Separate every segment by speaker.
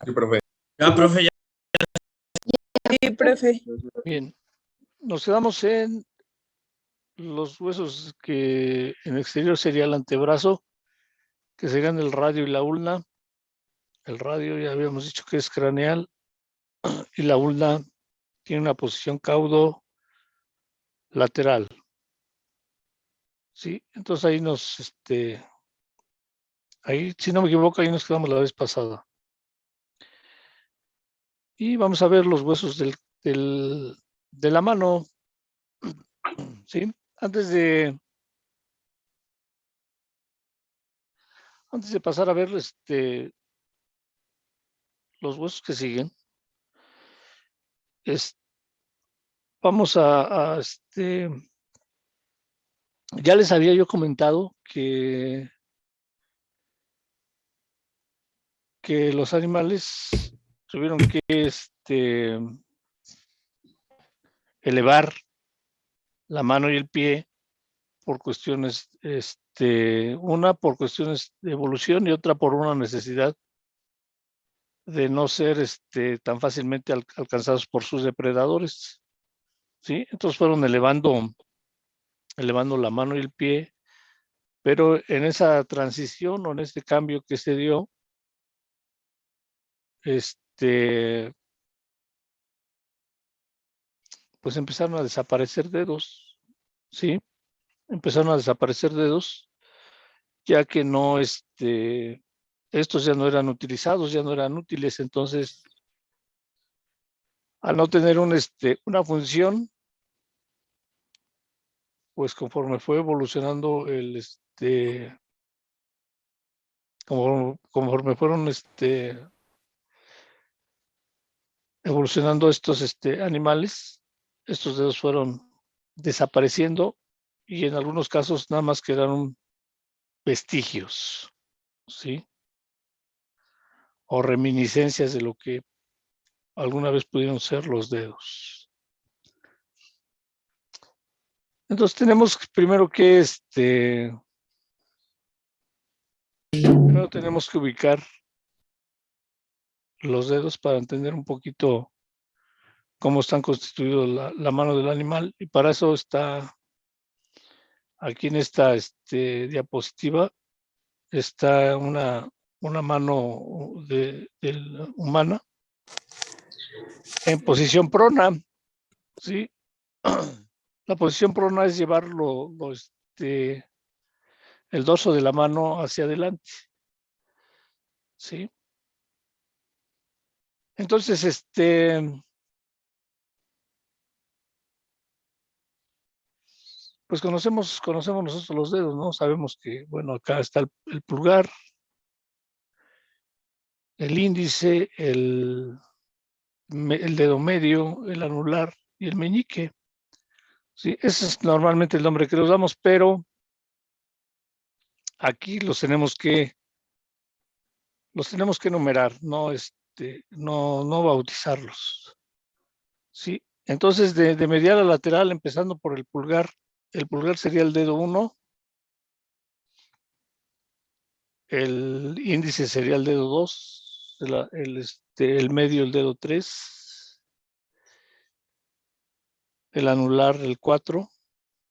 Speaker 1: Sí, profe.
Speaker 2: Ya, profe, ya.
Speaker 3: Sí, profe.
Speaker 4: Bien, nos quedamos en los huesos que en exterior sería el antebrazo, que serían el radio y la ulna. El radio ya habíamos dicho que es craneal y la ulna tiene una posición caudo lateral. Sí, entonces ahí ahí, si no me equivoco, ahí nos quedamos la vez pasada. Y vamos a ver los huesos de la mano. ¿Sí? Antes de pasar a ver los huesos que siguen, vamos ya les había yo comentado que los animales tuvieron que elevar la mano y el pie por cuestiones, una por cuestiones de evolución y otra por una necesidad de no ser tan fácilmente alcanzados por sus depredadores. ¿Sí? Entonces fueron elevando la mano y el pie, pero en esa transición o en este cambio que se dio, pues empezaron a desaparecer dedos, ¿sí? Empezaron a desaparecer dedos, ya que no, estos ya no eran utilizados, ya no eran útiles. Entonces, al no tener una función, pues conforme fue evolucionando conforme fueron evolucionando estos animales, estos dedos fueron desapareciendo y en algunos casos nada más quedaron vestigios, ¿sí? O reminiscencias de lo que alguna vez pudieron ser los dedos. Entonces tenemos primero que primero tenemos que ubicar los dedos para entender un poquito cómo están constituidos la mano del animal, y para eso está aquí en esta diapositiva está una mano humana en posición prona, ¿sí? La posición prona es llevar el dorso de la mano hacia adelante, ¿sí? Entonces, pues conocemos nosotros los dedos, ¿no? Sabemos que, bueno, acá está el pulgar, el índice, el dedo medio, el anular y el meñique. Sí, ese es normalmente el nombre que los damos, pero aquí los tenemos que numerar, no, no bautizarlos. Sí, entonces de medial a lateral, empezando por el pulgar sería el dedo 1, el índice sería el dedo 2, el medio el dedo 3, el anular el 4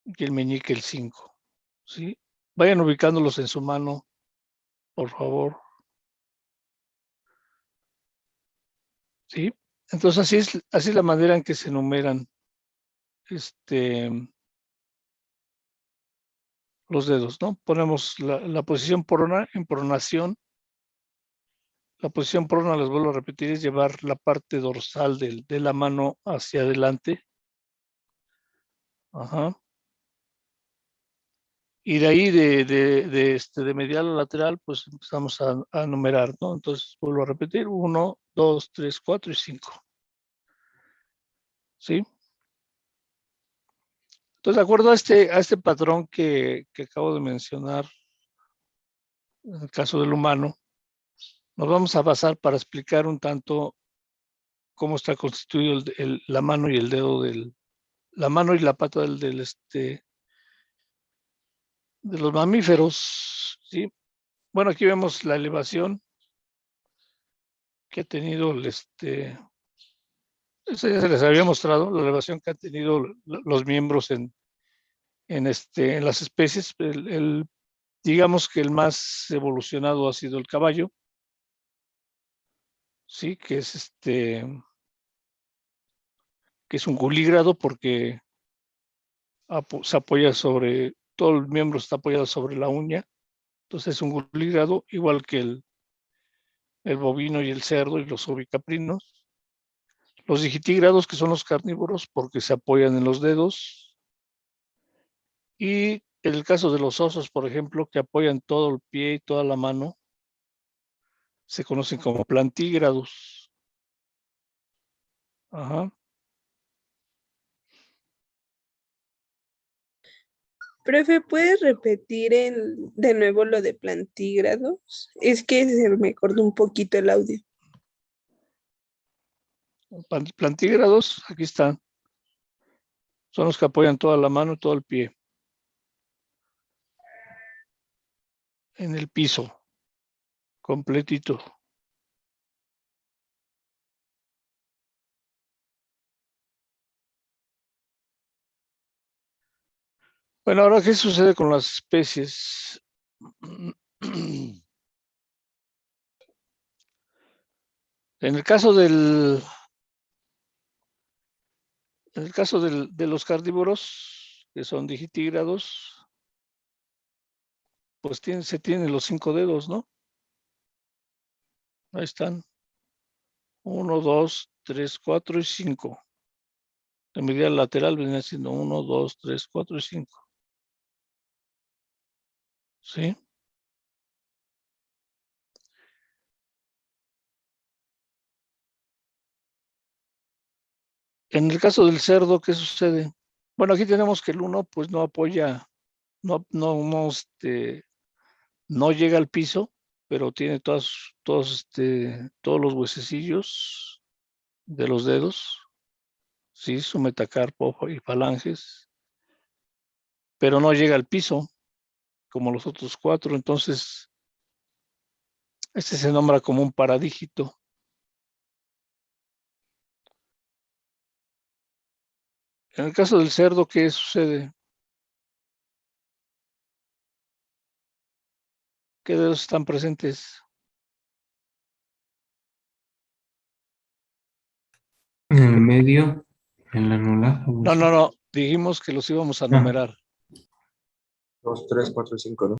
Speaker 4: y el meñique el 5. ¿Sí? Vayan ubicándolos en su mano, por favor. ¿Sí? Entonces así es la manera en que se enumeran los dedos, ¿no? Ponemos la posición prona en pronación. La posición prona, les vuelvo a repetir, es llevar la parte dorsal de la mano hacia adelante. Ajá. Y de ahí, de medial a lateral, pues empezamos a numerar, ¿no? Entonces, vuelvo a repetir, 1, 2, 3, 4 y 5. ¿Sí? Entonces, de acuerdo a este patrón que acabo de mencionar, en el caso del humano, nos vamos a basar para explicar un tanto cómo está constituido la mano y el dedo la mano y la pata de los mamíferos, ¿sí? Bueno, aquí vemos la elevación que ha tenido eso ya se les había mostrado, la elevación que han tenido los miembros en las especies. Digamos que el más evolucionado ha sido el caballo, sí, que es un culígrado porque se apoya sobre, todo el miembro está apoyado sobre la uña, entonces es un culígrado, igual que el bovino y el cerdo y los ovicaprinos. Los digitígrados, que son los carnívoros, porque se apoyan en los dedos. Y en el caso de los osos, por ejemplo, que apoyan todo el pie y toda la mano, se conocen como plantígrados. Ajá.
Speaker 3: Profe, ¿puedes repetir de nuevo lo de plantígrados? Es que se me cortó un poquito el audio.
Speaker 4: Plantígrados, aquí están. Son los que apoyan toda la mano y todo el pie en el piso, completito. Bueno, ahora, ¿qué sucede con las especies? En el caso de los carnívoros, que son digitígrados, pues se tienen los 5 dedos, ¿no? Ahí están. 1, 2, 3, 4 y 5. La medida lateral viene siendo 1, 2, 3, 4 y 5. ¿Sí? En el caso del cerdo, ¿qué sucede? Bueno, aquí tenemos que el 1 pues no apoya, no llega al piso, pero tiene todos los huesecillos de los dedos, sí, su metacarpo y falanges, pero no llega al piso como los otros 4. Entonces se nombra como un paradígito. En el caso del cerdo, ¿qué sucede? ¿Qué dedos están presentes?
Speaker 1: En el medio, en la anular.
Speaker 4: No. Dijimos que los íbamos a numerar.
Speaker 2: 2, 3, 4, 5, ¿no?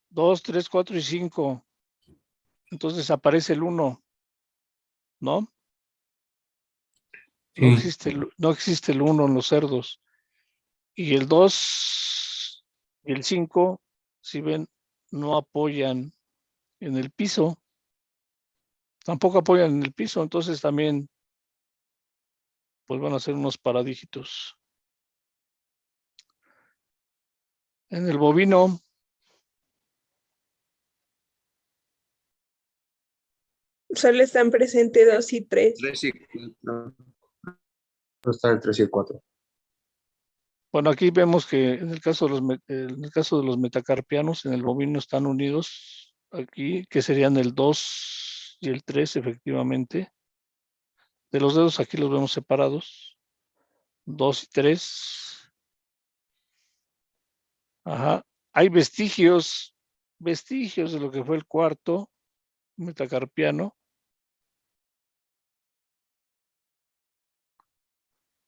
Speaker 4: 2, 3, 4 y 5. Entonces aparece el 1, ¿no?
Speaker 1: Sí.
Speaker 4: No existe el 1 en los cerdos. Y el 2 y el 5, si ven, no apoyan en el piso. Tampoco apoyan en el piso, entonces también pues van a ser unos paradígitos. En el bovino,
Speaker 3: Solo están presentes 2 y 3.
Speaker 2: 3 y 4. Está el 3 y el 4.
Speaker 4: bueno, aquí vemos que en el caso de los metacarpianos, en el bovino están unidos aquí, que serían el 2 y el 3, efectivamente. De los dedos aquí los vemos separados. 2 y 3. Ajá. Hay vestigios de lo que fue el cuarto metacarpiano.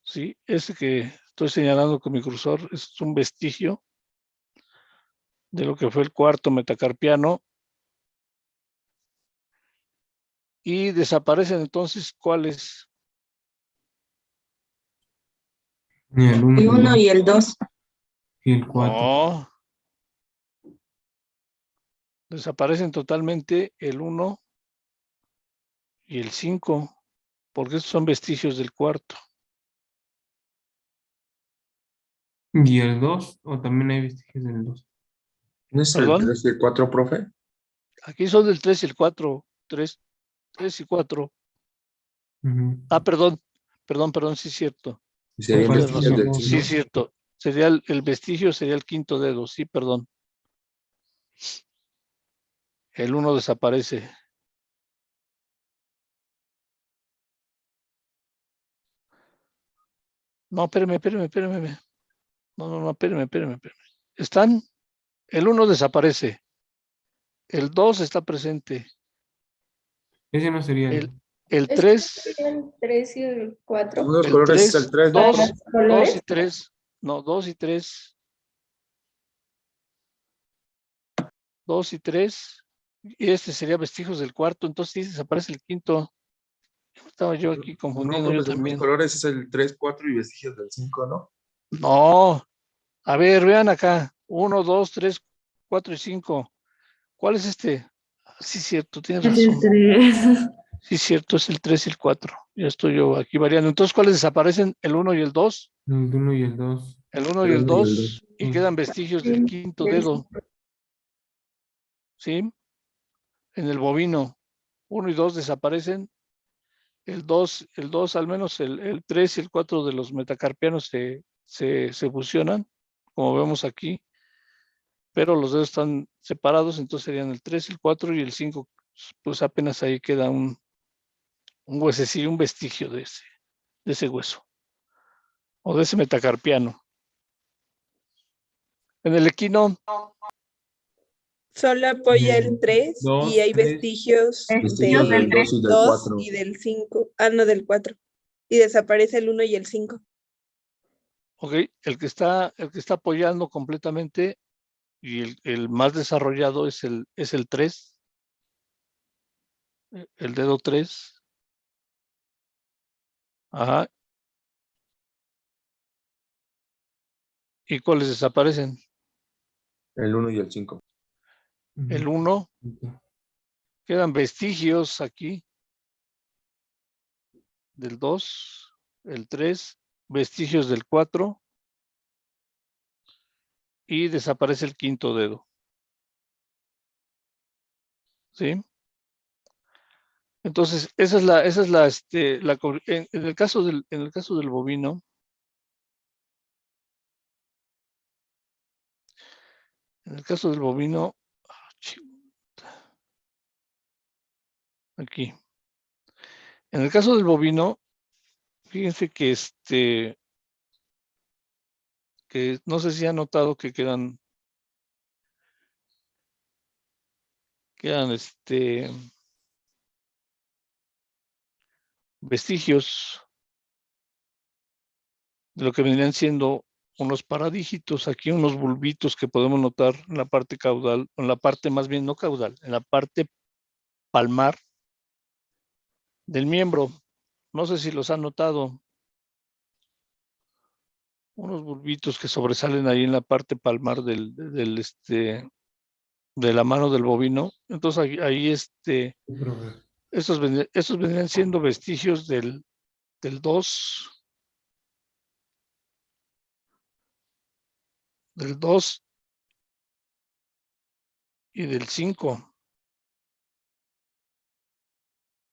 Speaker 4: Sí, ese que estoy señalando con mi cursor es un vestigio de lo que fue el cuarto metacarpiano. Y desaparecen entonces, ¿cuáles?
Speaker 1: El 1
Speaker 5: El 1 y el 2.
Speaker 1: y el 4.
Speaker 4: No. Desaparecen totalmente el 1 y el 5, porque estos son vestigios del cuarto.
Speaker 1: ¿Y el 2? ¿O también hay vestigios del 2?
Speaker 2: ¿No es el
Speaker 4: ¿Perdón?
Speaker 2: 3 y el 4, profe?
Speaker 4: Aquí son del 3 y el 4. 3 y 4. Perdón, sí es cierto.
Speaker 2: Y serían
Speaker 1: Pues
Speaker 4: Tienes
Speaker 1: falta
Speaker 2: vestigios
Speaker 1: el
Speaker 4: razón.
Speaker 2: del
Speaker 1: 2,
Speaker 4: Sí es
Speaker 2: 5.
Speaker 4: cierto. Sería el vestigio, sería el quinto dedo. Sí, perdón. el 1 desaparece. No, espérame. No, espérame. Están, el 1 desaparece. El 2 está presente.
Speaker 1: Ese no sería
Speaker 4: El 3,
Speaker 5: El 3 y el 4.
Speaker 2: Según los
Speaker 4: el
Speaker 2: colores
Speaker 4: 3,
Speaker 2: es el 3,
Speaker 4: 2,
Speaker 5: ¿Los colores?
Speaker 4: 2 y 3. No, 2 y 3. 2 y 3. Y este sería vestigios del cuarto. Entonces sí desaparece el quinto. Estaba yo aquí confundiendo yo
Speaker 2: según los
Speaker 4: también.
Speaker 2: colores es el 3, 4 y vestigios del 5, ¿no?
Speaker 4: No. A ver, vean acá. 1, 2, 3, 4 y 5. ¿Cuál es este? Sí, cierto, tienes
Speaker 5: Es el
Speaker 4: razón.
Speaker 5: 3.
Speaker 4: Sí, cierto, es el 3 y el 4. Ya estoy yo aquí variando. Entonces, ¿cuáles desaparecen? El 1 y el 2.
Speaker 1: el 1 y el 2.
Speaker 4: El 1 y
Speaker 2: El
Speaker 4: el
Speaker 2: 1 y el
Speaker 4: 2. Y
Speaker 1: Sí.
Speaker 4: quedan vestigios del quinto dedo. ¿Sí? En el bovino. 1 y 2 desaparecen. El 2, al menos el 3 y el 4 de los metacarpianos se fusionan, como vemos aquí. Pero los dedos están separados, entonces serían el 3, el 4 y el 5. Pues apenas ahí queda un huesecillo, un vestigio de ese hueso. O de ese metacarpiano. En el equino,
Speaker 3: Solo apoya el 3 y
Speaker 1: Dos,
Speaker 3: hay
Speaker 1: tres.
Speaker 3: vestigios
Speaker 2: Vestigios del
Speaker 3: del
Speaker 2: 2 y del
Speaker 3: 2
Speaker 2: 4.
Speaker 3: y del 5. Ah, no, del 4. Y desaparece el 1 y el 5.
Speaker 4: ok, el que está apoyando completamente y el más desarrollado es el 3, el dedo 3. Ajá. ¿Y cuáles desaparecen?
Speaker 2: El 1 y el 5.
Speaker 4: El 1, quedan vestigios aquí del 2, el 3, vestigios del 4 y desaparece el quinto dedo. ¿Sí? Entonces, esa es la en el caso del bovino, aquí. En el caso del bovino, fíjense que que no sé si han notado que quedan vestigios de lo que vendrían siendo unos paradígitos, aquí unos bulbitos que podemos notar en la parte caudal, en la parte más bien no caudal, en la parte palmar del miembro. No sé si los han notado. Unos bulbitos que sobresalen ahí en la parte palmar de la mano del bovino. Entonces ahí estos vendrían siendo vestigios del 2, del 2 y del 5,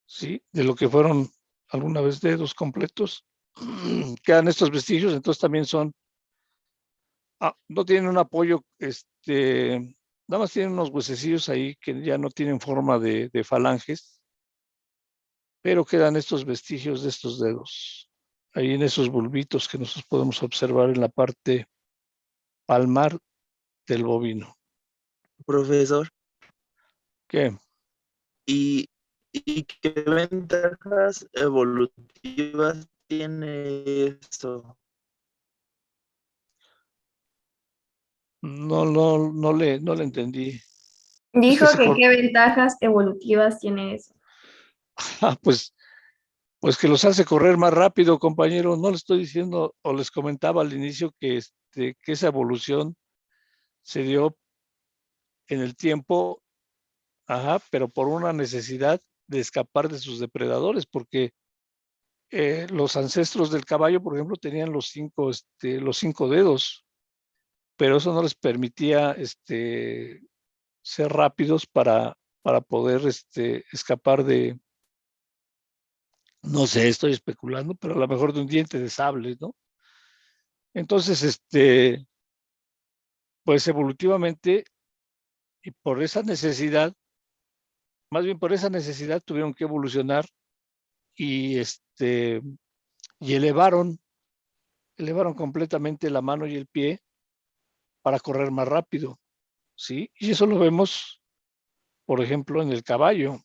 Speaker 4: ¿sí? De lo que fueron alguna vez dedos completos. Quedan estos vestigios, entonces también no tienen un apoyo, nada más tienen unos huesecillos ahí que ya no tienen forma de falanges, pero quedan estos vestigios de estos dedos, ahí en esos bulbitos que nosotros podemos observar en la parte palmar del bovino.
Speaker 6: Profesor,
Speaker 4: ¿Qué?
Speaker 6: ¿y qué ventajas evolutivas tiene esto?
Speaker 4: No le entendí.
Speaker 5: Dijo
Speaker 4: Es que
Speaker 5: que qué ventajas evolutivas tiene eso.
Speaker 4: pues que los hace correr más rápido, compañero. No le estoy diciendo, o les comentaba al inicio que esa evolución se dio en el tiempo, pero por una necesidad de escapar de sus depredadores, porque los ancestros del caballo, por ejemplo, tenían los 5 dedos, pero eso no les permitía ser rápidos para poder escapar de, no sé, estoy especulando, pero a lo mejor de un diente de sable, ¿no? Entonces, pues evolutivamente, y por esa necesidad, más bien por esa necesidad tuvieron que evolucionar y, y elevaron completamente la mano y el pie para correr más rápido, ¿sí? Y eso lo vemos, por ejemplo, en el caballo,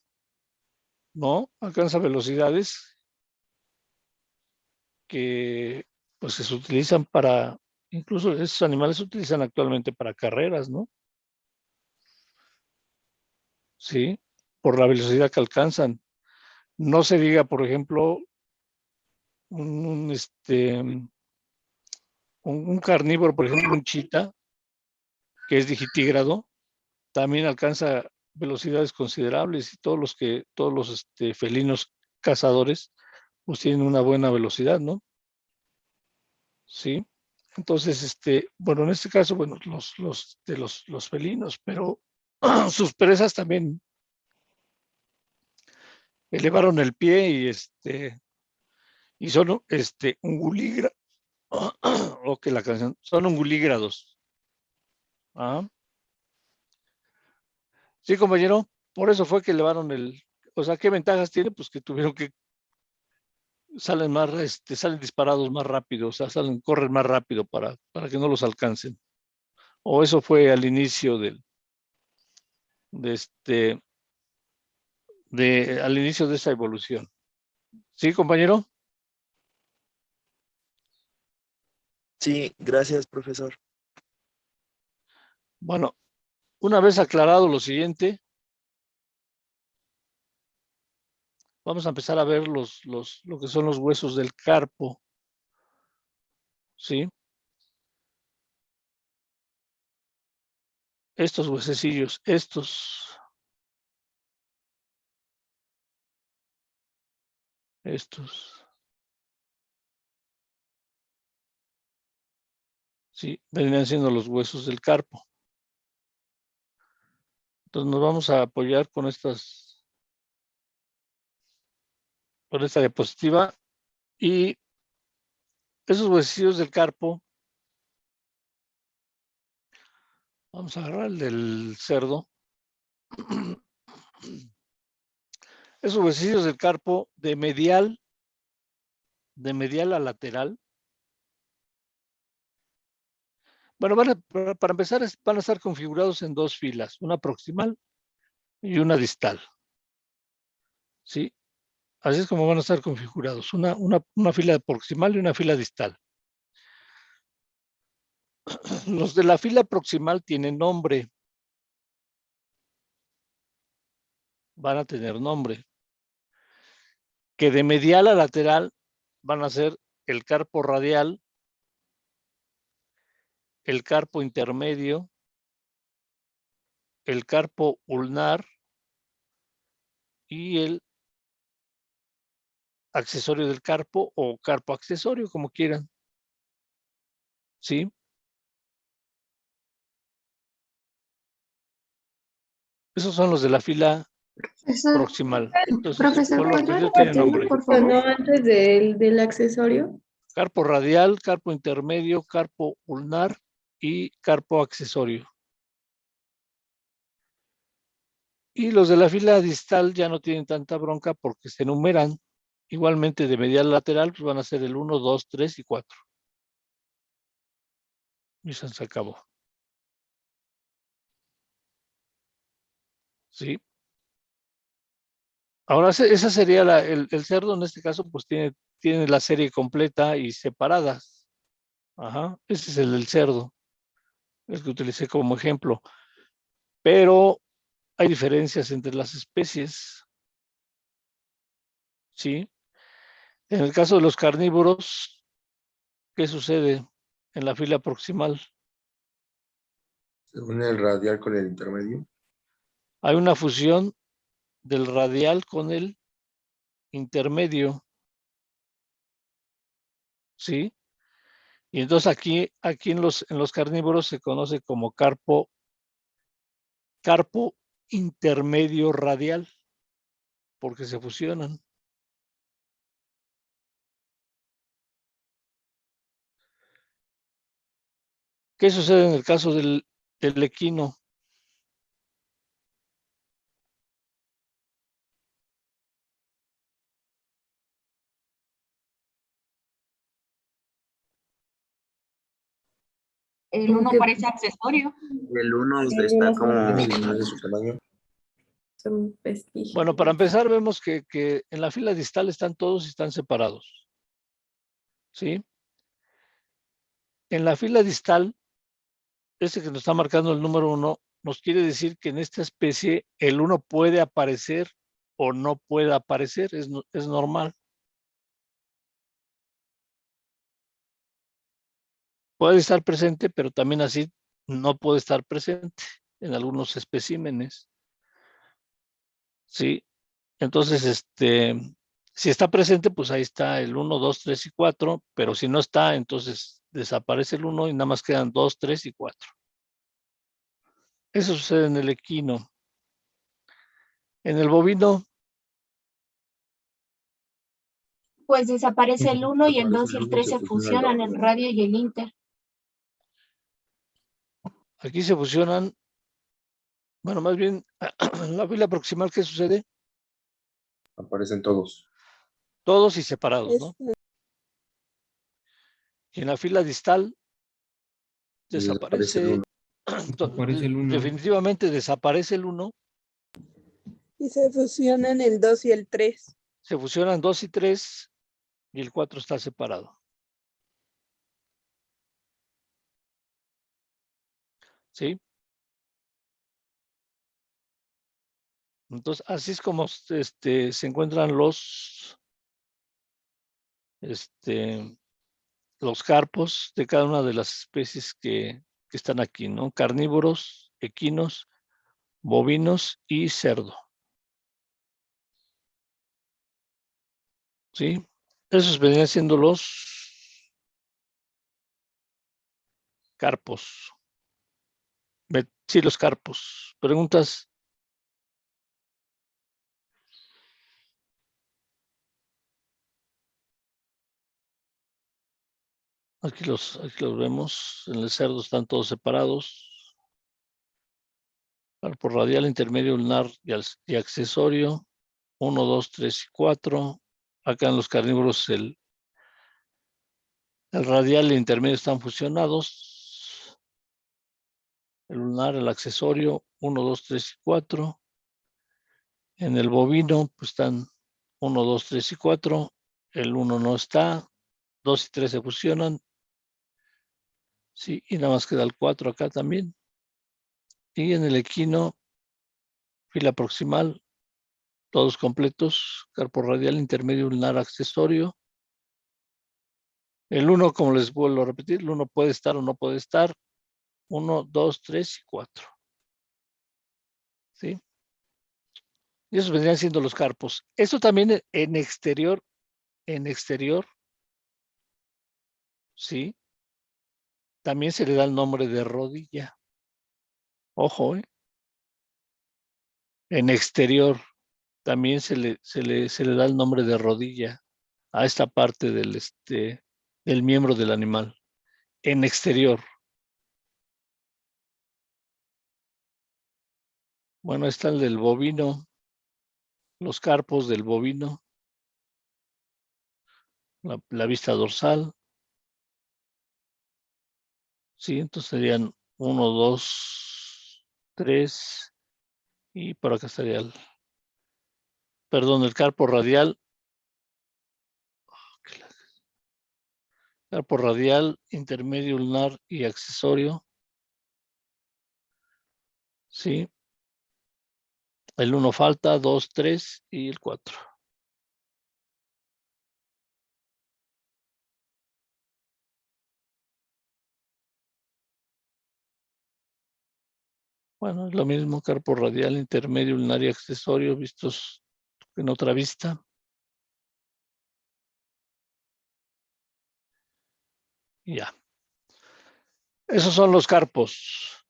Speaker 4: ¿no? Alcanza velocidades que pues se utilizan para, incluso esos animales se utilizan actualmente para carreras, ¿no? Sí, por la velocidad que alcanzan. No se diga, por ejemplo, un carnívoro, por ejemplo, un chita, que es digitígrado, también alcanza velocidades considerables y todos los felinos cazadores, pues tienen una buena velocidad, ¿no? Sí. Entonces, bueno, en este caso, bueno, los felinos, pero sus presas también elevaron el pie y son ungulígrados, o que la canción, son ungulígrados. ¿Ah? Sí, compañero, por eso fue que elevaron o sea, ¿qué ventajas tiene? Pues que tuvieron que, salen disparados más rápido, o sea, corren más rápido para que no los alcancen. O eso fue al inicio de al inicio de esa evolución. ¿Sí, compañero?
Speaker 6: Sí, gracias, profesor.
Speaker 4: Bueno, una vez aclarado lo siguiente, vamos a empezar a ver lo que son los huesos del carpo. ¿Sí? Estos huesecillos, estos. Sí, vendrían siendo los huesos del carpo. Entonces nos vamos a apoyar con esta diapositiva y esos huesillos del carpo, vamos a agarrar el del cerdo. Esos huesillos del carpo de medial a lateral. Bueno, para empezar, van a estar configurados en dos filas, una proximal y una distal. ¿Sí? Así es como van a estar configurados, una fila proximal y una fila distal. Los de la fila proximal tienen nombre. Van a tener nombre. Que de medial a lateral van a ser el carpo radial, el carpo intermedio, el carpo ulnar y el accesorio del carpo o carpo accesorio, como quieran. ¿Sí? Esos son los de la fila proximal. Entonces,
Speaker 5: Profesor,
Speaker 4: por lo
Speaker 5: ¿podría
Speaker 4: repetido, tiene
Speaker 5: repetirlo,
Speaker 4: nombre.
Speaker 5: por
Speaker 7: Sonó
Speaker 5: favor?
Speaker 7: antes del accesorio.
Speaker 4: Carpo radial, carpo intermedio, carpo ulnar y carpo accesorio. Y los de la fila distal ya no tienen tanta bronca porque se enumeran. Igualmente de medial lateral, pues van a ser el 1, 2, 3 y 4. Y se acabó. ¿Sí? Ahora, esa sería el cerdo, en este caso, pues tiene la serie completa y separadas. Ajá, ese es el del cerdo, el que utilicé como ejemplo. Pero hay diferencias entre las especies. ¿Sí? En el caso de los carnívoros, ¿qué sucede en la fila proximal?
Speaker 2: Se une el radial con el intermedio.
Speaker 4: Hay una fusión del radial con el intermedio. ¿Sí? Y entonces aquí en los carnívoros se conoce como carpo intermedio radial, porque se fusionan. ¿Qué sucede en el caso del equino?
Speaker 8: El
Speaker 7: Como
Speaker 8: 1
Speaker 7: que
Speaker 8: parece accesorio.
Speaker 2: El 1
Speaker 7: Sí,
Speaker 2: está
Speaker 7: uno
Speaker 2: como
Speaker 7: son
Speaker 2: de su tamaño.
Speaker 7: son vestigios.
Speaker 4: Bueno, para empezar, vemos que en la fila distal están todos y están separados. ¿Sí? En la fila distal, ese que nos está marcando el número 1, nos quiere decir que en esta especie el 1 puede aparecer o no puede aparecer, es normal. Puede estar presente, pero también así no puede estar presente en algunos especímenes. ¿Sí? Entonces, si está presente, pues ahí está el 1, 2, 3 y 4, pero si no está, entonces desaparece el 1 y nada más quedan 2, 3 y 4. Eso sucede en el equino. En el bovino,
Speaker 8: Pues desaparece el 1 y el
Speaker 2: Aparece
Speaker 8: 2 y
Speaker 2: el
Speaker 8: el
Speaker 2: 1 y
Speaker 8: 3
Speaker 2: se
Speaker 8: se
Speaker 2: fusiona el
Speaker 8: fusionan, el
Speaker 2: 2.
Speaker 8: radio y el inter.
Speaker 4: aquí se fusionan, bueno, más bien, en la fila proximal, ¿qué sucede?
Speaker 2: Aparecen todos.
Speaker 4: Todos y separados, ¿no?
Speaker 3: Es-
Speaker 4: Y en la fila distal,
Speaker 2: Y desaparece el
Speaker 4: desaparece,
Speaker 2: 1.
Speaker 1: Aparece el 1.
Speaker 4: definitivamente desaparece el 1,
Speaker 3: Y se fusionan el 2 y el 3.
Speaker 4: se fusionan 2 y 3 y el 4 está separado. ¿Sí? Entonces, así es como se encuentran los carpos de cada una de las especies que están aquí, ¿no? Carnívoros, equinos, bovinos y cerdo. ¿Sí? Esos vendrían siendo los carpos. Sí, los carpos. ¿Preguntas? Aquí los vemos. En el cerdo están todos separados. Carpo radial, intermedio, ulnar y accesorio. 1, 2, 3 y 4. Acá en los carnívoros el radial y el intermedio están fusionados. El ulnar, el accesorio, 1, 2, 3 y 4. En el bovino, pues están 1, 2, 3 y 4. El 1 no está. 2 y 3 se fusionan. Sí, y nada más queda el 4 acá también. Y en el equino, fila proximal, todos completos, carpo radial, intermedio, ulnar, accesorio. El 1, como les vuelvo a repetir, el 1 puede estar o no puede estar. 1, 2, 3 y 4. ¿Sí? Y esos vendrían siendo los carpos. Esto también en exterior, ¿sí? También se le da el nombre de rodilla. Ojo, ¿eh? En exterior también se le da el nombre de rodilla a esta parte del miembro del animal. En exterior. Bueno, está el del bovino, los carpos del bovino, la vista dorsal. Sí, entonces serían 1, 2, 3 y por acá estaría el carpo radial. Carpo radial, intermedio ulnar y accesorio. Sí. El 1 falta, 2, 3 y el 4. Bueno, es lo mismo, carpo radial, intermedio, ulnar y accesorio, vistos en otra vista. Y ya. Esos son los carpos.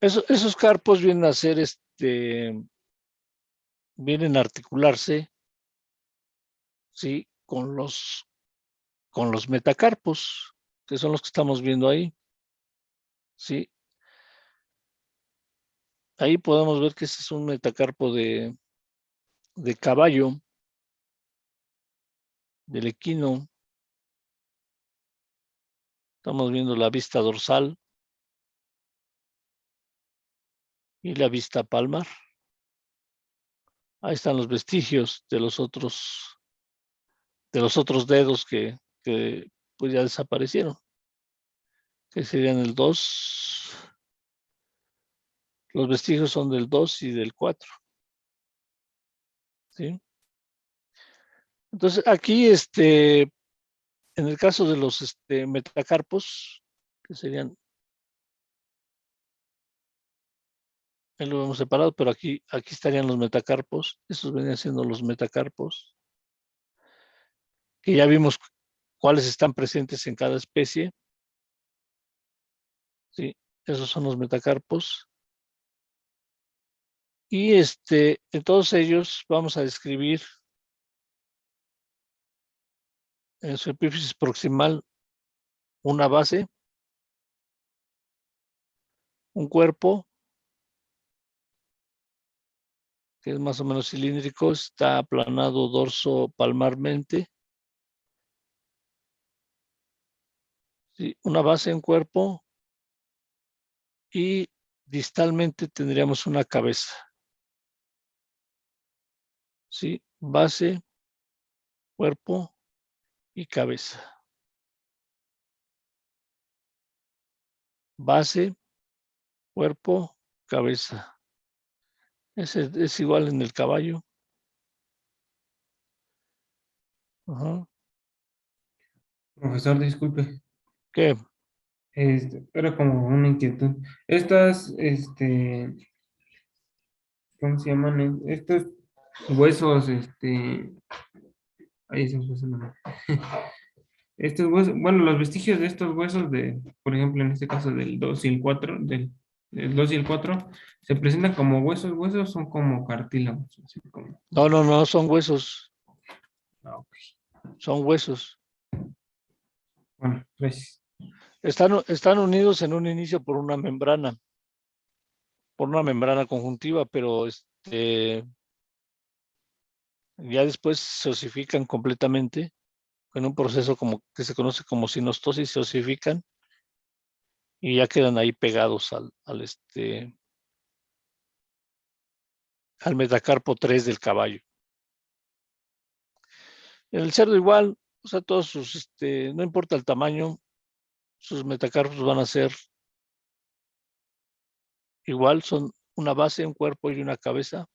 Speaker 4: Esos carpos vienen a ser, vienen a articularse, ¿sí? Con los metacarpos, que son los que estamos viendo ahí, ¿sí? Ahí podemos ver que ese es un metacarpo de caballo, del equino. Estamos viendo la vista dorsal, y la vista palmar. Ahí están los vestigios de los otros dedos que pues ya desaparecieron, que serían el 2. Los vestigios son del 2 y del 4. ¿Sí? Entonces, aquí, en el caso de los metacarpos, que serían, ahí lo hemos separado, pero aquí estarían los metacarpos. Estos venían siendo los metacarpos, que ya vimos cuáles están presentes en cada especie. Sí, esos son los metacarpos. Y en todos ellos vamos a describir en su epífisis proximal una base, un cuerpo, que es más o menos cilíndrico, está aplanado dorso palmarmente. Sí, una base, un cuerpo, y distalmente tendríamos una cabeza. Sí, base, cuerpo y cabeza. Base, cuerpo, cabeza. Es igual en el caballo. Ajá.
Speaker 1: Profesor, disculpe.
Speaker 4: ¿Qué?
Speaker 1: Era como una inquietud. Estas, ¿cómo se llaman? Estos huesos, ahí se me fue su nombre. Estos huesos, bueno, los vestigios de estos huesos por ejemplo, en este caso del 2 y el 4 del 2 y el 4 se presentan como huesos, son como cartílagos, así como,
Speaker 4: No, son huesos.
Speaker 1: ok.
Speaker 4: Son huesos.
Speaker 1: Bueno, gracias.
Speaker 4: Están unidos en un inicio por una membrana conjuntiva, pero ya después se osifican completamente en un proceso como que se conoce como sinostosis, se osifican y ya quedan ahí pegados al metacarpo 3 del caballo. En el cerdo igual, o sea, todos sus, no importa el tamaño, sus metacarpos van a ser igual, son una base, un cuerpo y una cabeza.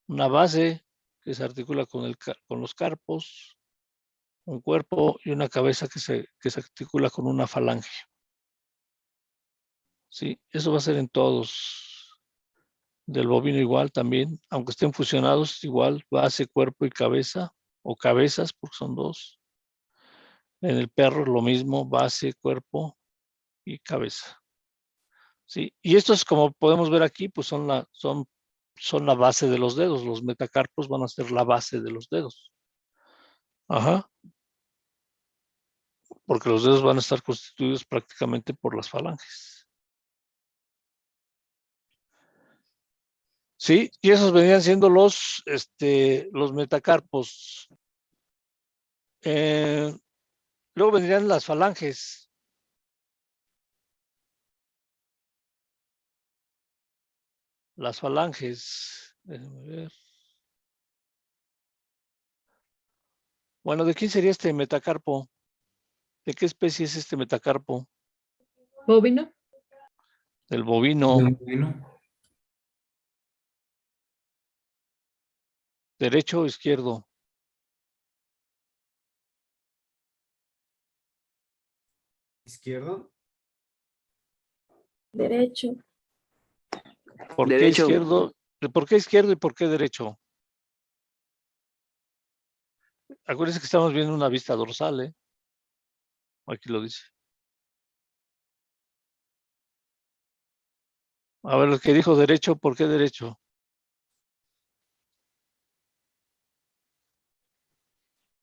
Speaker 4: Una base que se articula con los carpos, un cuerpo y una cabeza que se articula con una falange. Sí, eso va a ser en todos. Del bovino igual también, aunque estén fusionados, igual base, cuerpo y cabeza, o cabezas, porque son dos. En el perro lo mismo, base, cuerpo y cabeza. Sí, y estos, como podemos ver aquí, pues son la base de los dedos. Los metacarpos van a ser la base de los dedos. Ajá. Porque los dedos van a estar constituidos prácticamente por las falanges. Sí, y esos venían siendo los metacarpos. Luego vendrían las falanges. Las falanges. Déjenme ver. Bueno, ¿de quién sería este metacarpo? ¿De qué especie es este metacarpo?
Speaker 7: ¿Bovino?
Speaker 4: Del bovino.
Speaker 1: Bueno,
Speaker 4: ¿Derecho o izquierdo?
Speaker 2: ¿Izquierdo?
Speaker 5: Derecho.
Speaker 4: ¿Por qué
Speaker 6: Derecho.
Speaker 4: izquierdo? ¿Por qué izquierdo y por qué derecho? Acuérdense que estamos viendo una vista dorsal, ¿eh? Aquí lo dice. A ver, el que dijo derecho, ¿por qué derecho?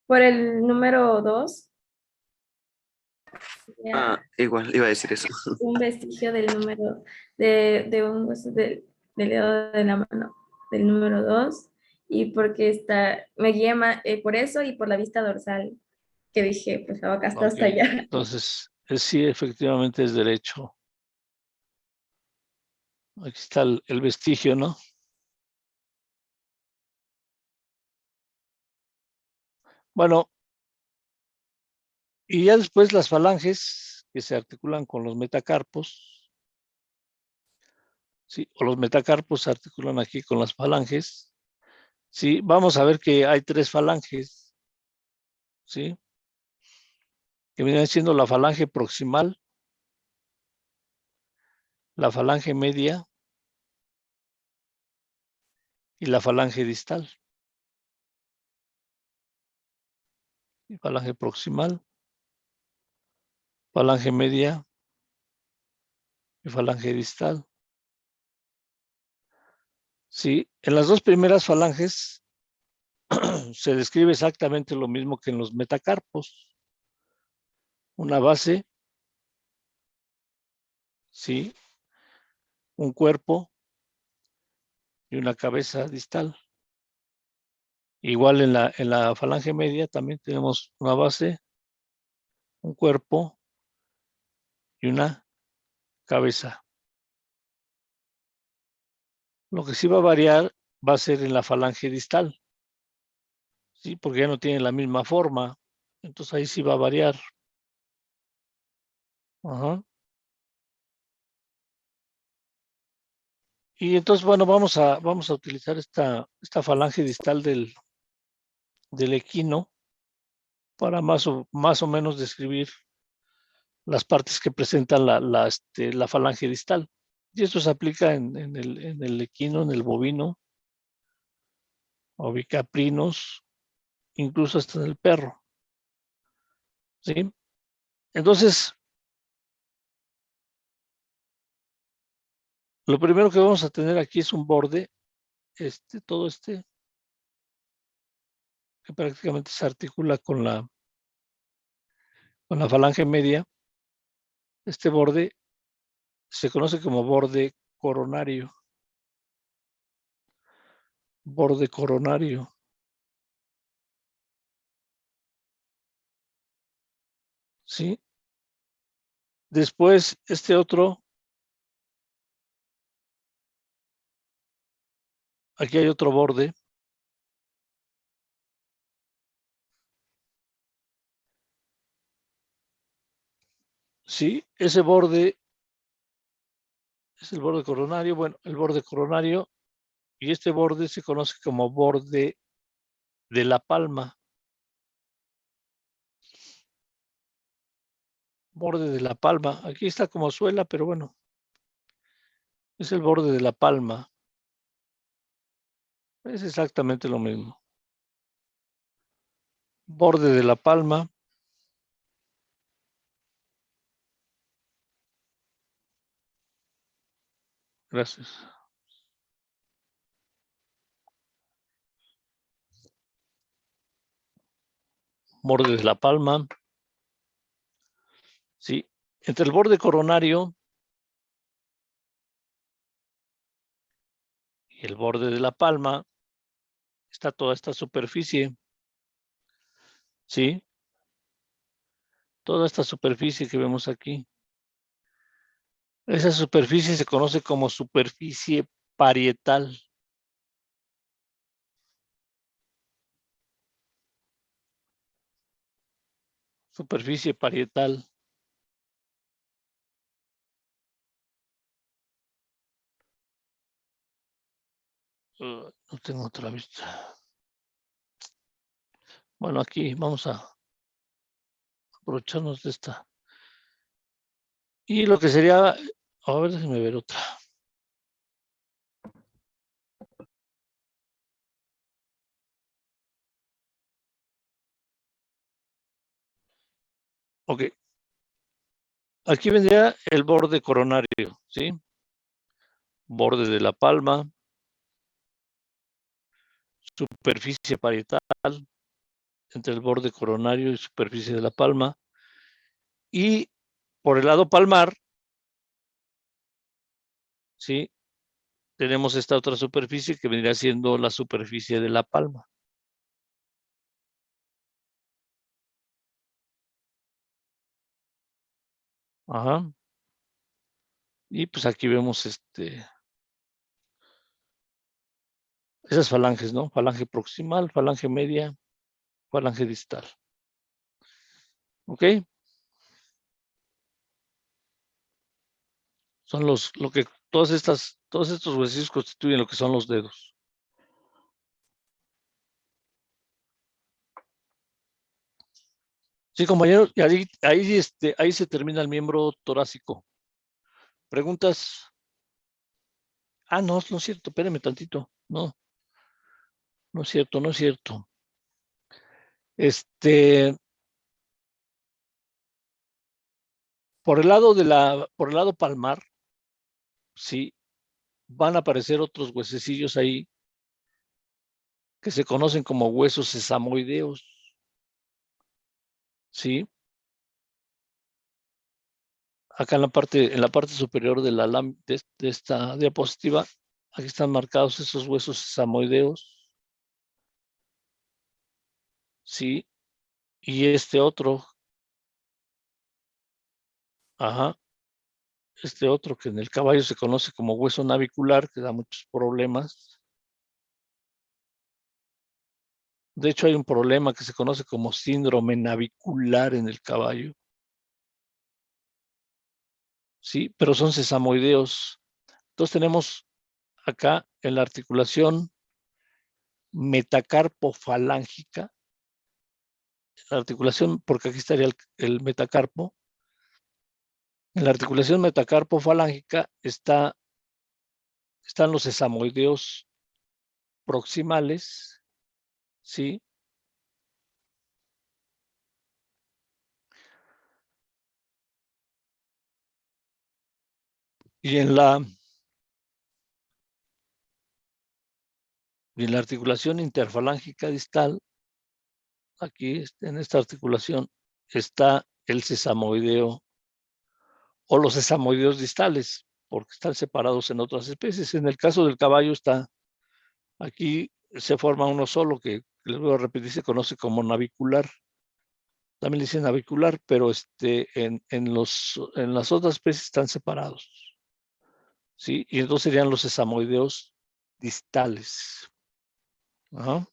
Speaker 5: Por el número 2.
Speaker 6: Igual, iba a decir eso.
Speaker 5: Un vestigio del número de un hueso del dedo de la mano del número 2 y porque me guía por eso y por la vista dorsal que dije, pues la vaca está hasta
Speaker 4: Ok,
Speaker 5: allá.
Speaker 4: entonces, sí, efectivamente es derecho. Aquí está el vestigio, ¿no? Bueno, y ya después las falanges que se articulan con los metacarpos, ¿sí? O los metacarpos se articulan aquí con las falanges, ¿sí? Vamos a ver que hay 3 falanges, ¿sí? Que vienen siendo la falange proximal, la falange media y la falange distal. Falange proximal, falange media y falange distal. Sí, en las 2 primeras falanges se describe exactamente lo mismo que en los metacarpos. Una base, sí, un cuerpo y una cabeza distal. Igual en la falange media también tenemos una base, un cuerpo y una cabeza. Lo que sí va a variar va a ser en la falange distal, ¿sí? Porque ya no tiene la misma forma. Entonces ahí sí va a variar. Ajá. Y entonces, bueno, vamos a utilizar esta falange distal del equino para más o menos describir las partes que presentan la falange distal. Y esto se aplica en el equino, en el bovino, ovicaprinos, incluso hasta en el perro. ¿Sí? Entonces, lo primero que vamos a tener aquí es un borde, todo que prácticamente se articula con la falange media. Este borde se conoce como borde coronario. Borde coronario. ¿Sí? Después, este otro, aquí hay otro borde. Sí, ese borde es el borde coronario. Bueno, el borde coronario y este borde se conoce como borde de la palma. Borde de la palma. Aquí está como suela, pero bueno, es el borde de la palma. Es exactamente lo mismo. Borde de la palma. Gracias. Borde de la palma. Sí. Entre el borde coronario y el borde de la palma está toda esta superficie. Sí. Toda esta superficie que vemos aquí. Esa superficie se conoce como superficie parietal. Superficie parietal. No tengo otra vista. Bueno, aquí vamos a aprovecharnos de esta. Y lo que sería, a ver, déjenme ver otra. Ok. Aquí vendría el borde coronario, ¿sí? Borde de la palma, superficie parietal, entre el borde coronario y superficie de la palma. Y por el lado palmar, ¿sí? Tenemos esta otra superficie que vendría siendo la superficie de la palma. Ajá. Y pues aquí vemos Esas falanges, ¿no? Falange proximal, falange media, falange distal. ¿Ok? Son todos estos huesillos constituyen lo que son los dedos. Sí, compañeros, y ahí se termina el miembro torácico. ¿Preguntas? Ah, no, no es cierto, espérenme tantito. No, no es cierto, no es cierto. Por el lado palmar, sí, van a aparecer otros huesecillos ahí que se conocen como huesos sesamoideos. Sí. Acá en la parte superior de esta diapositiva, aquí están marcados esos huesos sesamoideos. Sí. Y este otro, ajá, este otro que en el caballo se conoce como hueso navicular, que da muchos problemas. De hecho, hay un problema que se conoce como síndrome navicular en el caballo. Sí, pero son sesamoideos. Entonces tenemos acá en la articulación metacarpofalángica, la articulación, porque aquí estaría el metacarpo. En la articulación metacarpofalángica están los sesamoideos proximales, ¿sí? Y en la articulación interfalángica distal, aquí en esta articulación, está el sesamoideo o los sesamoideos distales, porque están separados en otras especies. En el caso del caballo aquí se forma uno solo que les voy a repetir, se conoce como navicular. También le dicen navicular, pero en las otras especies están separados. ¿Sí? Y entonces serían los sesamoideos distales. Ajá.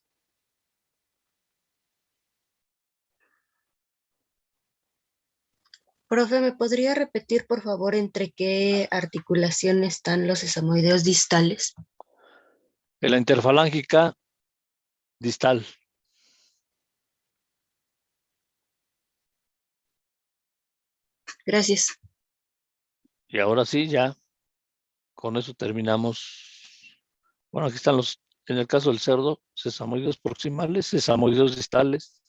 Speaker 9: Profe, ¿me podría repetir, por favor, entre qué articulación están los sesamoideos distales?
Speaker 4: En la interfalángica distal.
Speaker 9: Gracias.
Speaker 4: Y ahora sí, ya con eso terminamos. Bueno, aquí están en el caso del cerdo, sesamoideos proximales, sesamoideos distales.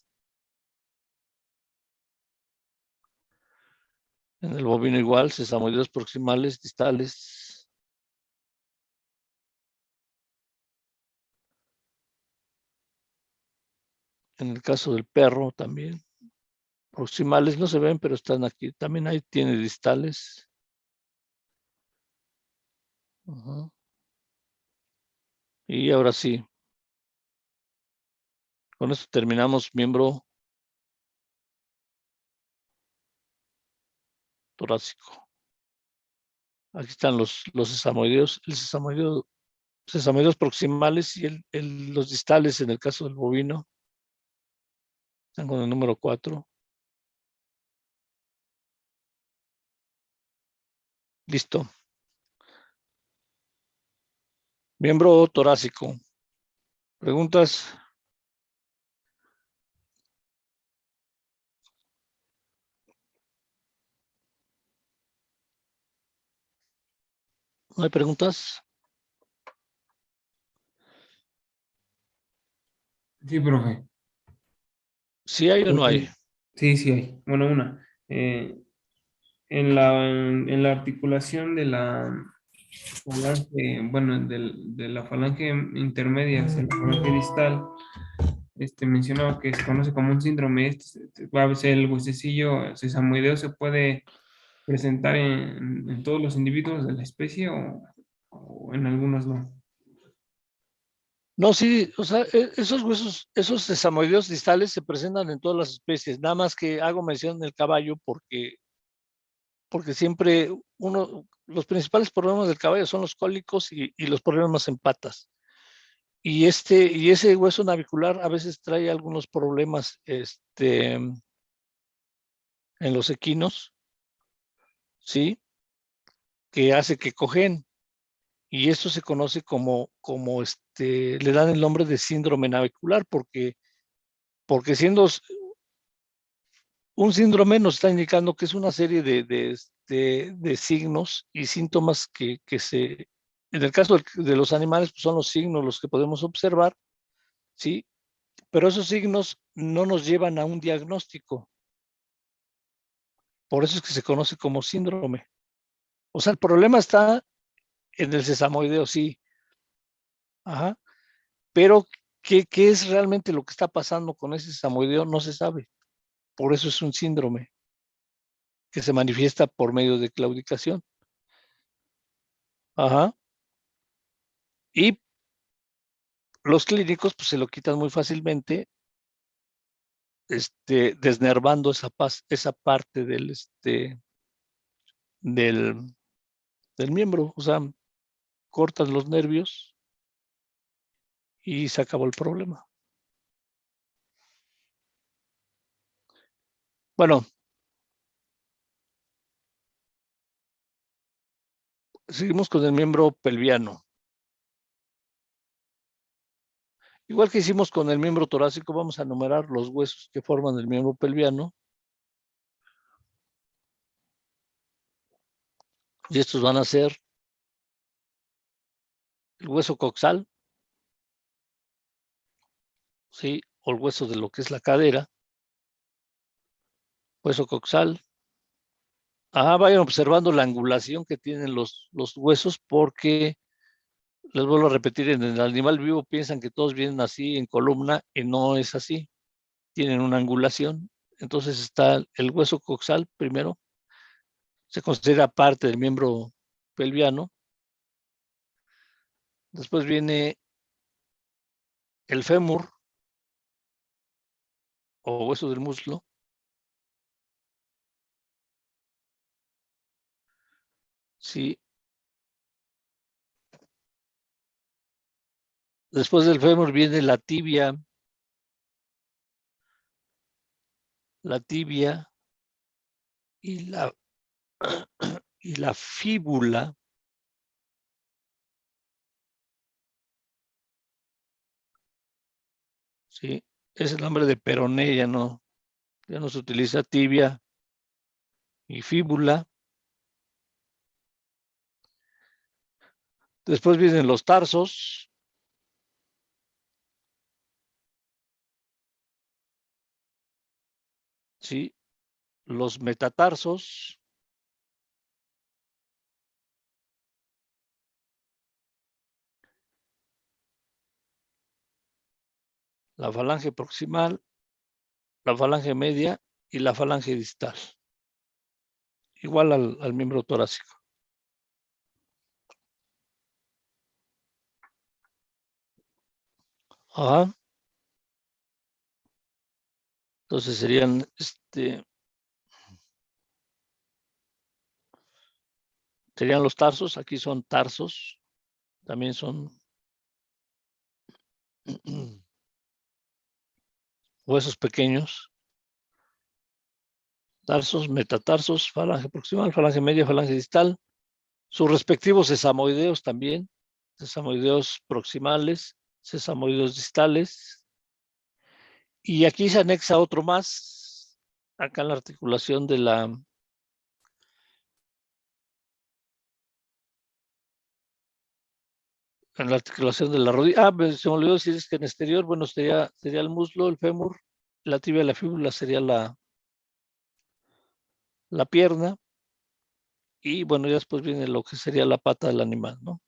Speaker 4: En el bovino igual, sesamoideos proximales, distales. En el caso del perro también. Proximales no se ven, pero están aquí. También ahí tiene distales. Ajá. Y ahora sí. Con esto terminamos miembro torácico. Aquí están los sesamoideos, sesamoideos proximales y los distales en el caso del bovino. Están con el número 4. Listo. Miembro torácico. ¿Preguntas? ¿No hay preguntas?
Speaker 1: Sí, profe.
Speaker 4: ¿Sí hay o no hay?
Speaker 1: Sí, sí hay. Bueno, una. En la articulación de la falange, bueno, de la falange intermedia hacia la falange distal, mencionaba que se conoce como un síndrome. A veces el huesecillo sesamoideo se puede presentar en todos los individuos de la especie o en algunos no.
Speaker 4: No, sí, o sea, esos huesos, esos sesamoideos distales se presentan en todas las especies. Nada más que hago mención del caballo porque siempre los principales problemas del caballo son los cólicos y los problemas en patas. Y ese hueso navicular a veces trae algunos problemas en los equinos, ¿sí? Que hace que cojen. Y esto se conoce como le dan el nombre de síndrome navicular, porque siendo un síndrome nos está indicando que es una serie de signos y síntomas en el caso de los animales, pues son los signos los que podemos observar, ¿sí? Pero esos signos no nos llevan a un diagnóstico. Por eso es que se conoce como síndrome. O sea, el problema está en el sesamoideo, sí. Ajá. Pero, ¿qué es realmente lo que está pasando con ese sesamoideo? No se sabe. Por eso es un síndrome que se manifiesta por medio de claudicación. Ajá. Y los clínicos pues, se lo quitan muy fácilmente, desnervando esa parte del, del miembro. O sea, cortan los nervios y se acabó el problema. Bueno, seguimos con el miembro pelviano. Igual que hicimos con el miembro torácico, vamos a enumerar los huesos que forman el miembro pelviano. Y estos van a ser el hueso coxal, ¿sí? O el hueso de lo que es la cadera. Hueso coxal. Vayan observando la angulación que tienen los huesos porque, les vuelvo a repetir, en el animal vivo piensan que todos vienen así en columna y no es así. Tienen una angulación. Entonces está el hueso coxal primero. Se considera parte del miembro pelviano. Después viene el fémur o hueso del muslo. Sí. Después del fémur viene la tibia y la fíbula. Sí, es el nombre de peroné, ya no se utiliza tibia y fíbula. Después vienen los tarsos. Sí, los metatarsos. La falange proximal, la falange media y la falange distal. Igual al miembro torácico. Ajá. Entonces serían los tarsos. Aquí son tarsos. También son huesos pequeños. Tarsos, metatarsos, falange proximal, falange media, falange distal. Sus respectivos sesamoideos también. Sesamoideos proximales, sesamoideos distales. Y aquí se anexa otro más, acá en la articulación de la rodilla. Se me olvidó decir es que en exterior, bueno, sería el muslo, el fémur, la tibia, la fíbula sería la pierna. Y bueno, ya después viene lo que sería la pata del animal, ¿no?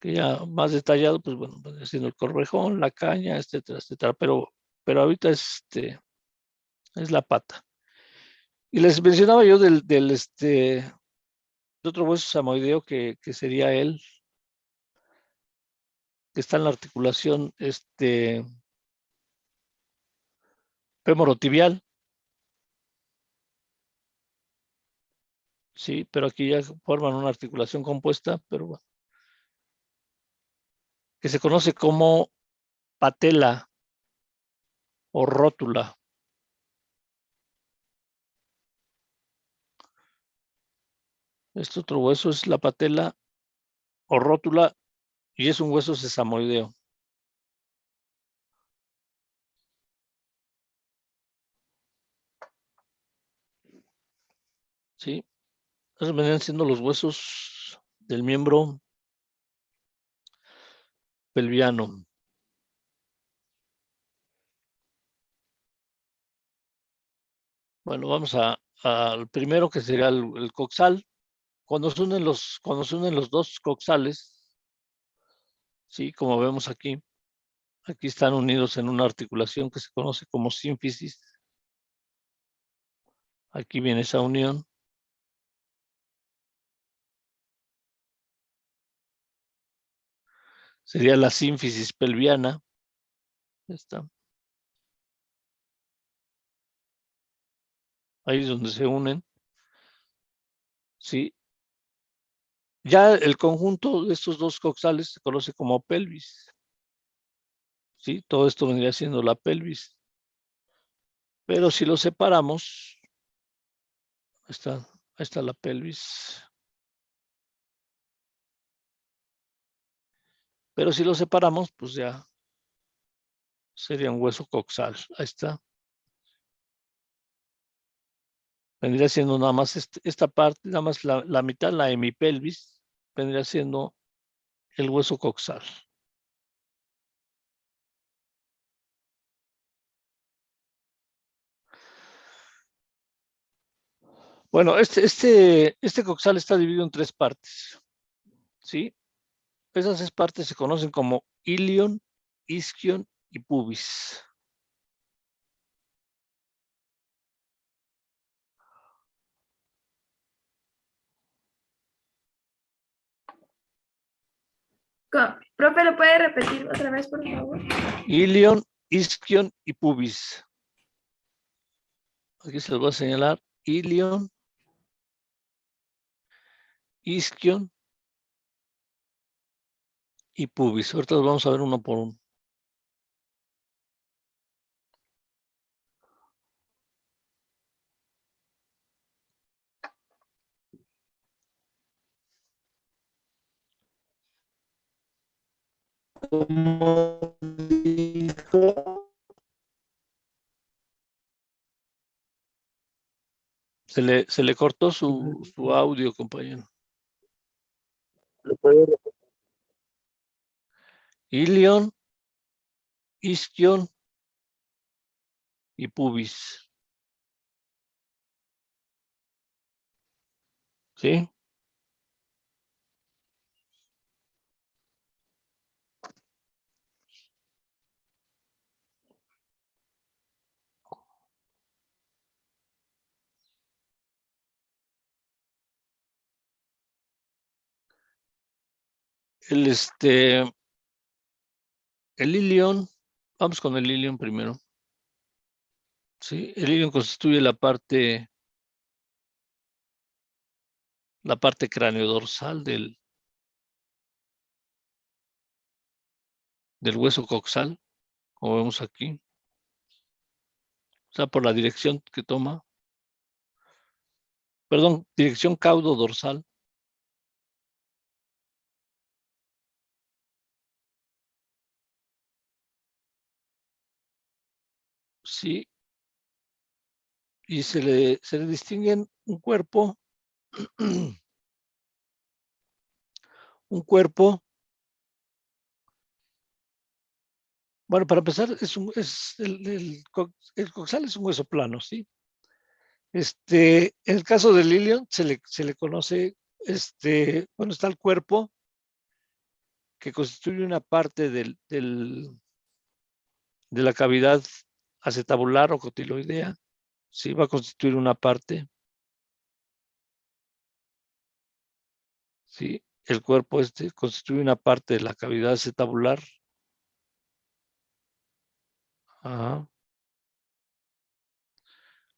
Speaker 4: Que ya más detallado, pues bueno, haciendo el corvejón, la caña, etcétera, etcétera. Pero ahorita es la pata. Y les mencionaba yo de otro hueso samoideo que sería que está en la articulación femorotibial. Sí, pero aquí ya forman una articulación compuesta, pero bueno. que se conoce como patela o rótula. Este otro hueso es la patela o rótula y es un hueso sesamoideo. ¿Sí? Esos vendrían siendo los huesos del miembro pelviano. Bueno, vamos al primero, que sería el coxal. Cuando se unen los dos coxales, sí, como vemos aquí están unidos en una articulación que se conoce como sínfisis. Aquí viene esa unión. Sería la sínfisis pelviana. Ya está. Ahí es donde se unen. Sí. Ya el conjunto de estos dos coxales se conoce como pelvis. Sí, todo esto vendría siendo la pelvis. Pero si lo separamos, ahí está la pelvis. Pero si lo separamos, pues ya sería un hueso coxal. Ahí está. Vendría siendo nada más esta parte, nada más la mitad, la hemipelvis, vendría siendo el hueso coxal. Bueno, este coxal está dividido en 3 partes. ¿Sí? Esas 3 partes se conocen como ilion, isquion y pubis.
Speaker 5: Profe, ¿lo puede repetir otra vez, por favor?
Speaker 4: Ilion, isquion y pubis. Aquí se los voy a señalar. Ilion, isquion y pubis. Ahorita los vamos a ver uno por uno.
Speaker 2: ¿Cómo dijo?
Speaker 4: Se le cortó su audio, compañero.
Speaker 2: ¿Lo puede repetir?
Speaker 4: Ilion, isquion y pubis. ¿Sí? El ilion, vamos con el ilion primero. ¿Sí? El ilion constituye la parte craneodorsal del hueso coxal, como vemos aquí. O sea, por la dirección que toma. Perdón, dirección caudo-dorsal. Sí. Y se le distinguen un cuerpo, bueno, para empezar, el coxal es un hueso plano, ¿sí? En el caso del ilion se le conoce, bueno, está el cuerpo, que constituye una parte de la cavidad acetabular o cotiloidea. Sí, va a constituir una parte. Sí, el cuerpo constituye una parte de la cavidad acetabular. Ajá.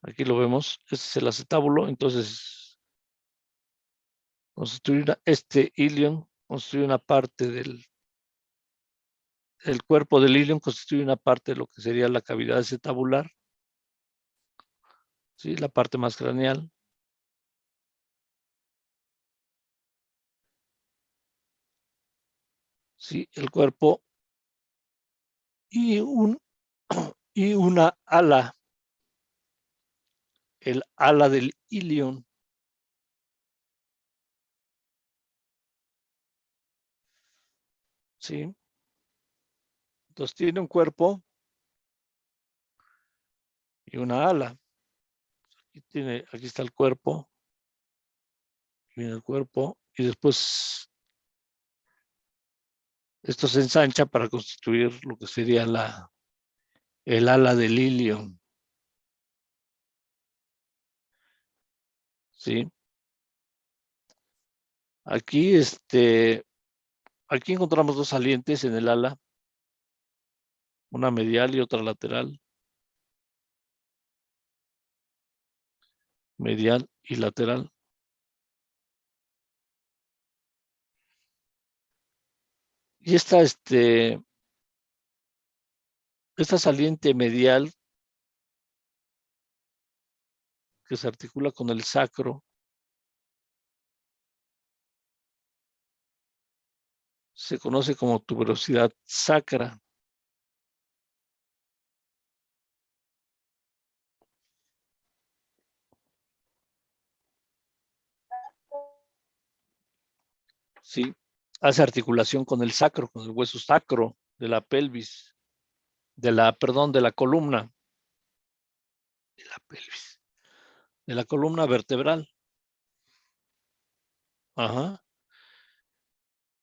Speaker 4: Aquí lo vemos, este es el acetábulo, entonces constituye ilion constituye una parte el cuerpo del ilion constituye una parte de lo que sería la cavidad acetabular, ¿sí? La parte más craneal. Sí, el cuerpo y una ala, el ala del ilion. ¿Sí? Entonces tiene un cuerpo y una ala. Aquí está el cuerpo, viene el cuerpo, y después esto se ensancha para constituir lo que sería el ala del ilion. ¿Sí? Aquí, aquí encontramos dos salientes en el ala, una medial y otra lateral. Medial y lateral. Y esta saliente medial que se articula con el sacro se conoce como tuberosidad sacra. Sí, hace articulación con el sacro, con el hueso sacro de la pelvis, de la columna, de la columna vertebral. Ajá.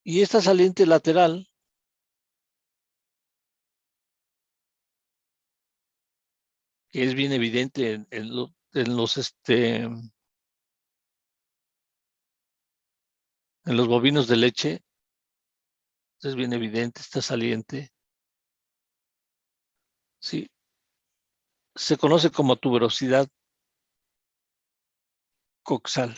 Speaker 4: Y esta saliente lateral que es bien evidente en los bovinos de leche, es bien evidente esta saliente. Sí, se conoce como tuberosidad coxal.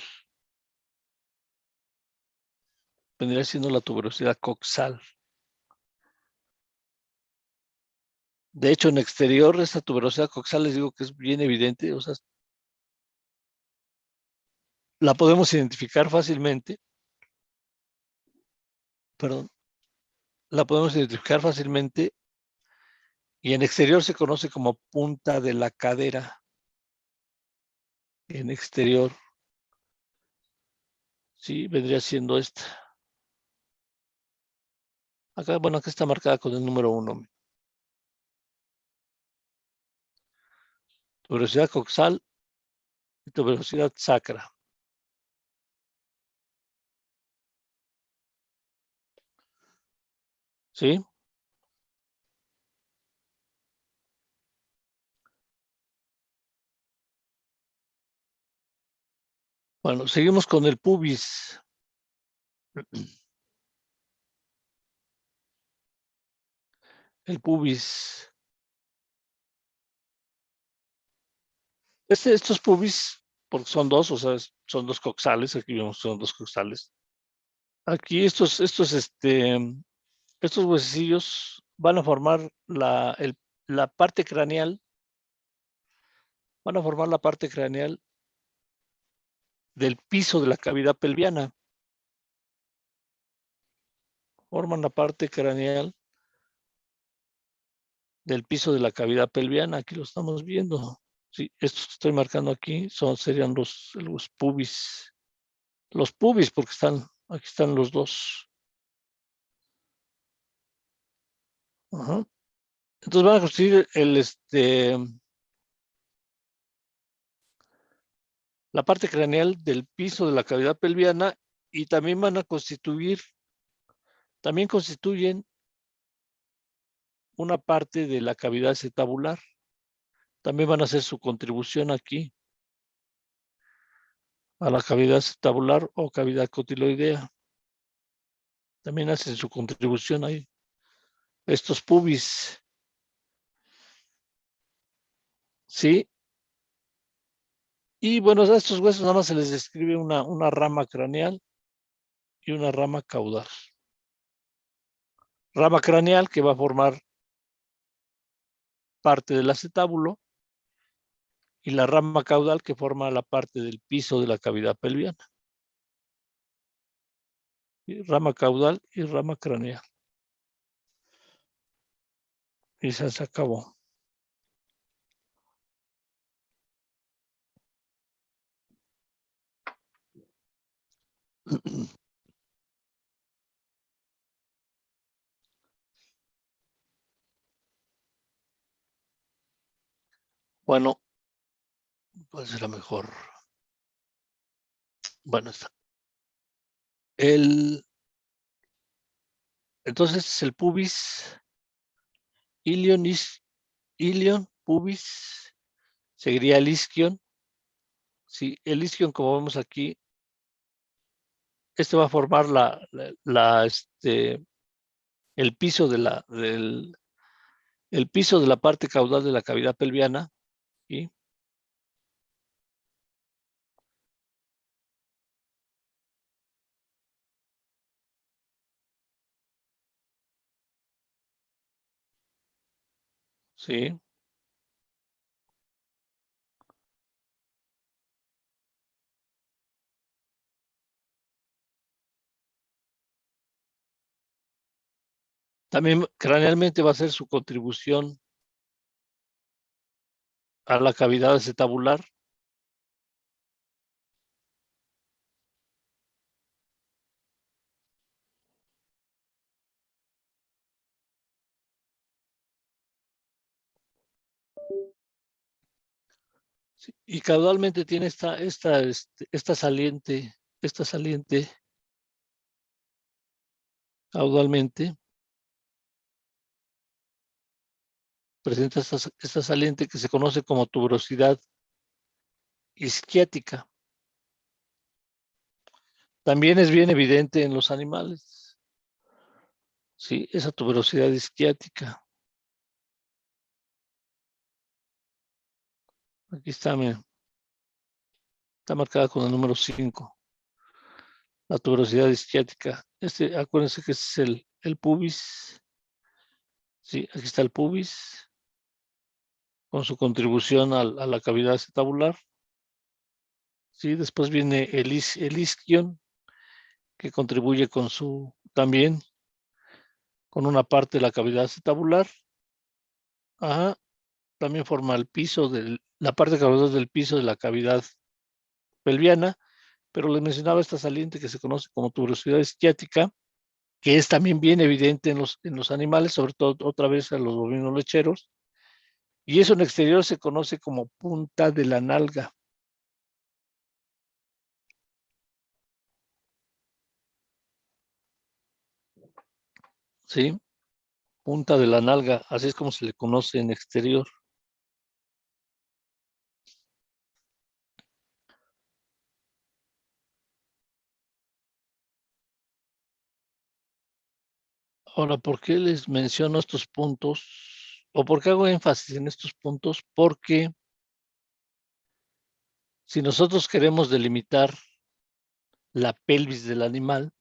Speaker 4: Vendría siendo la tuberosidad coxal. De hecho, en exterior, esta tuberosidad coxal les digo que es bien evidente, o sea, la podemos identificar fácilmente. Perdón. La podemos identificar fácilmente y en exterior se conoce como punta de la cadera. En exterior. Sí, vendría siendo esta. Acá, bueno, acá está marcada con el número 1. Tuberosidad coxal y tuberosidad sacra. ¿Sí? Bueno, seguimos con el pubis. El pubis. Estos pubis, porque son dos, o sea, son dos coxales, aquí vemos son dos coxales. Aquí estos huesecillos van a formar la parte craneal, del piso de la cavidad pelviana. Forman la parte craneal del piso de la cavidad pelviana. Aquí lo estamos viendo. Sí, estos que estoy marcando aquí serían los pubis. Los pubis, porque aquí están los dos. Ajá. Entonces van a constituir la parte craneal del piso de la cavidad pelviana y también constituyen una parte de la cavidad acetabular. También van a hacer su contribución aquí a la cavidad acetabular o cavidad cotiloidea. También hacen su contribución ahí. Estos pubis. ¿Sí? Y bueno, a estos huesos nada más se les describe una rama craneal y una rama caudal. rama craneal que va a formar parte del acetábulo y la rama caudal que forma la parte del piso de la cavidad pelviana. Rama caudal y rama craneal. Y se acabó. Bueno, ¿cuál será mejor? Bueno, está. Entonces es el pubis, ilion, pubis, seguiría el isquion. Sí, el isquion, como vemos aquí, este va a formar el piso el piso de la parte caudal de la cavidad pelviana. ¿Sí? Sí. También cranealmente va a ser su contribución a la cavidad acetabular. Sí, y caudalmente tiene esta saliente caudalmente. Presenta esta saliente que se conoce como tuberosidad isquiática. También es bien evidente en los animales. Sí, esa tuberosidad isquiática. Aquí está, mira. Está marcada con el número 5. La tuberosidad isquiática. Acuérdense que este es el pubis. Sí, aquí está el pubis con su contribución a la cavidad acetabular. Sí, después viene el isquion, que contribuye también con una parte de la cavidad acetabular. Ajá, también forma el piso la parte caudal del piso de la cavidad pelviana, pero les mencionaba esta saliente que se conoce como tuberosidad isquiática, que es también bien evidente en los animales, sobre todo otra vez a los bovinos lecheros, y eso en exterior se conoce como punta de la nalga. ¿Sí? Punta de la nalga, así es como se le conoce en exterior. Ahora, ¿por qué les menciono estos puntos? ¿O por qué hago énfasis en estos puntos? Porque si nosotros queremos delimitar la pelvis del animal,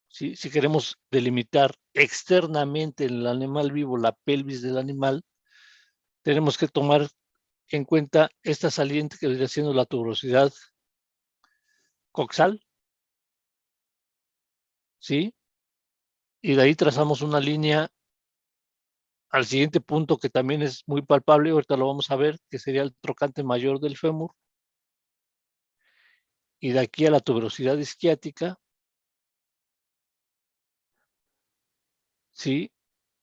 Speaker 4: si queremos delimitar externamente en el animal vivo la pelvis del animal, tenemos que tomar en cuenta esta saliente que vendría siendo la tuberosidad coxal, ¿sí? Y de ahí trazamos una línea al siguiente punto que también es muy palpable, ahorita lo vamos a ver, que sería el trocante mayor del fémur, y de aquí a la tuberosidad isquiática, ¿sí?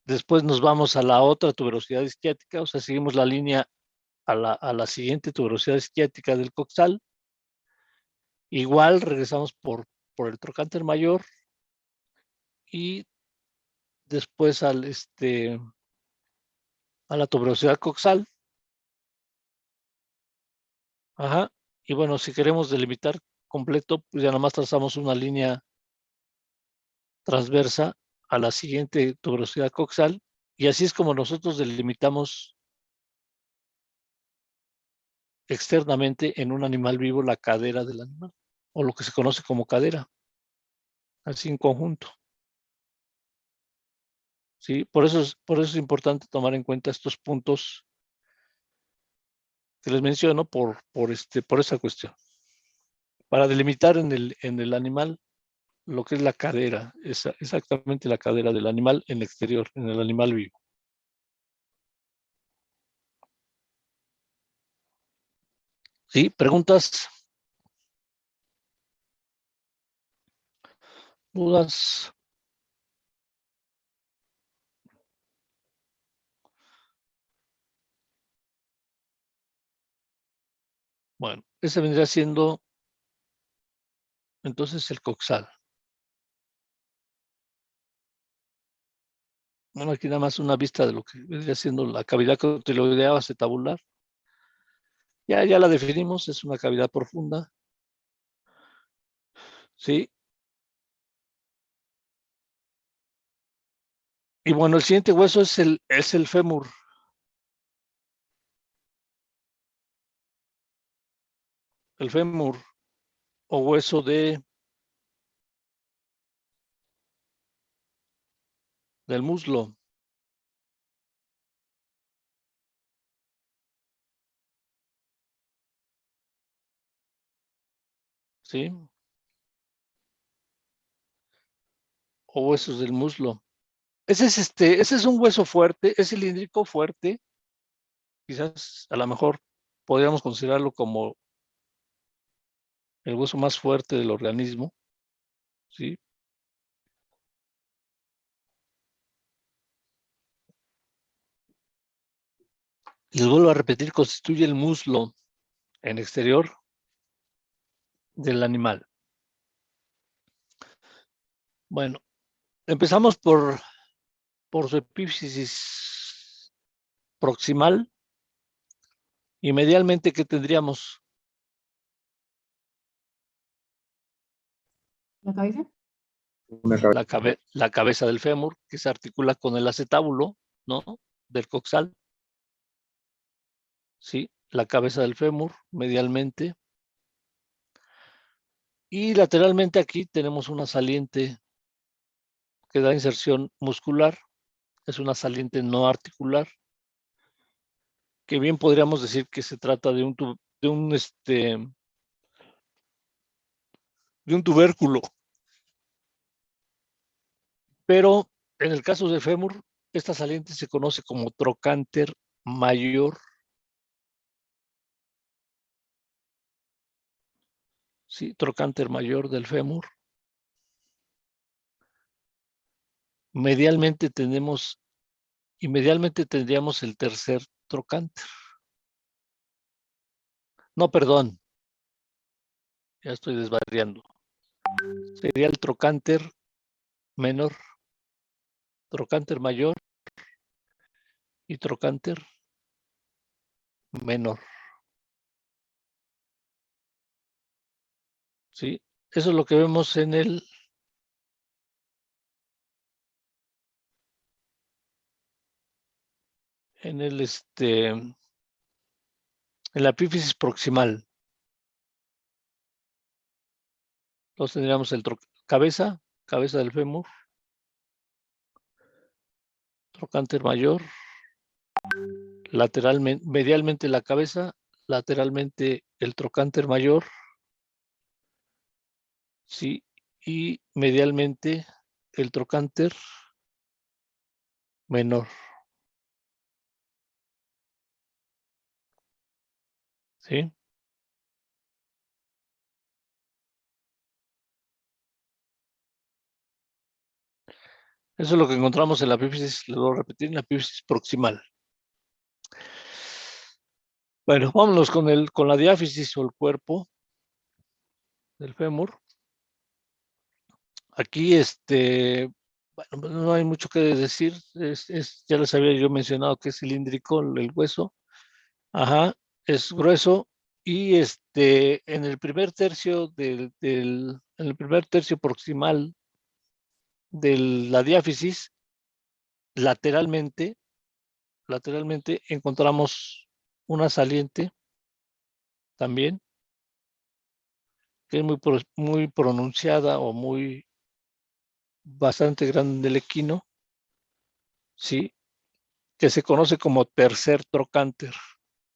Speaker 4: Después nos vamos a la otra tuberosidad isquiática, o sea, seguimos la línea a la siguiente tuberosidad isquiática del coxal. Igual regresamos por el trocánter mayor y después a la tuberosidad coxal. Ajá. Y bueno, si queremos delimitar completo, pues ya nada más trazamos una línea transversa a la siguiente tuberosidad coxal, y así es como nosotros delimitamos externamente en un animal vivo la cadera del animal, o lo que se conoce como cadera, así en conjunto. ¿sí? Por eso es importante tomar en cuenta estos puntos que les menciono por esa cuestión. Para delimitar en el animal lo que es la cadera, exactamente la cadera del animal en el exterior, en el animal vivo. ¿Sí? ¿Preguntas? ¿Dudas? Bueno, ese vendría siendo entonces el coxal. Bueno, aquí nada más una vista de lo que vendría siendo la cavidad cotiloidea acetabular. Ya la definimos, es una cavidad profunda. ¿Sí? Y bueno, el siguiente hueso es el fémur. El fémur o hueso del muslo. ¿Sí? O huesos del muslo. Ese es un hueso fuerte, es cilíndrico fuerte. Quizás a lo mejor podríamos considerarlo como el hueso más fuerte del organismo. ¿Sí? Les vuelvo a repetir, constituye el muslo en exterior del animal. Bueno, empezamos por su epífisis proximal. Y medialmente, ¿qué tendríamos?
Speaker 7: ¿La cabeza?
Speaker 2: Una cabeza.
Speaker 4: La cabeza del fémur, que se articula con el acetábulo, ¿no? Del coxal. Sí, la cabeza del fémur, medialmente. Y lateralmente aquí tenemos una saliente que da inserción muscular. Es una saliente no articular, que bien podríamos decir que se trata de un tubérculo. Pero en el caso del fémur, esta saliente se conoce como trocánter mayor. Sí, trocánter mayor del fémur. Medialmente tendríamos el tercer trocánter. No, perdón, ya estoy desvariando. Sería el trocánter menor, trocánter mayor y trocánter menor. ¿Sí? Eso es lo que vemos en la epífisis proximal. Entonces tendríamos cabeza del fémur, trocánter mayor, lateralmente, medialmente la cabeza, lateralmente el trocánter mayor, sí, y medialmente el trocánter menor. ¿Sí? Eso es lo que encontramos en la epífisis, lo voy a repetir, en la epífisis proximal. Bueno, vámonos con la diáfisis o el cuerpo del fémur. Aquí, bueno, pues no hay mucho que decir. Ya les había yo mencionado que es cilíndrico el hueso. Ajá, es grueso. Y en el primer tercio en el primer tercio proximal de la diáfisis, lateralmente encontramos una saliente también, que es muy pronunciada o bastante grande del equino, ¿sí? Que se conoce como tercer trocánter.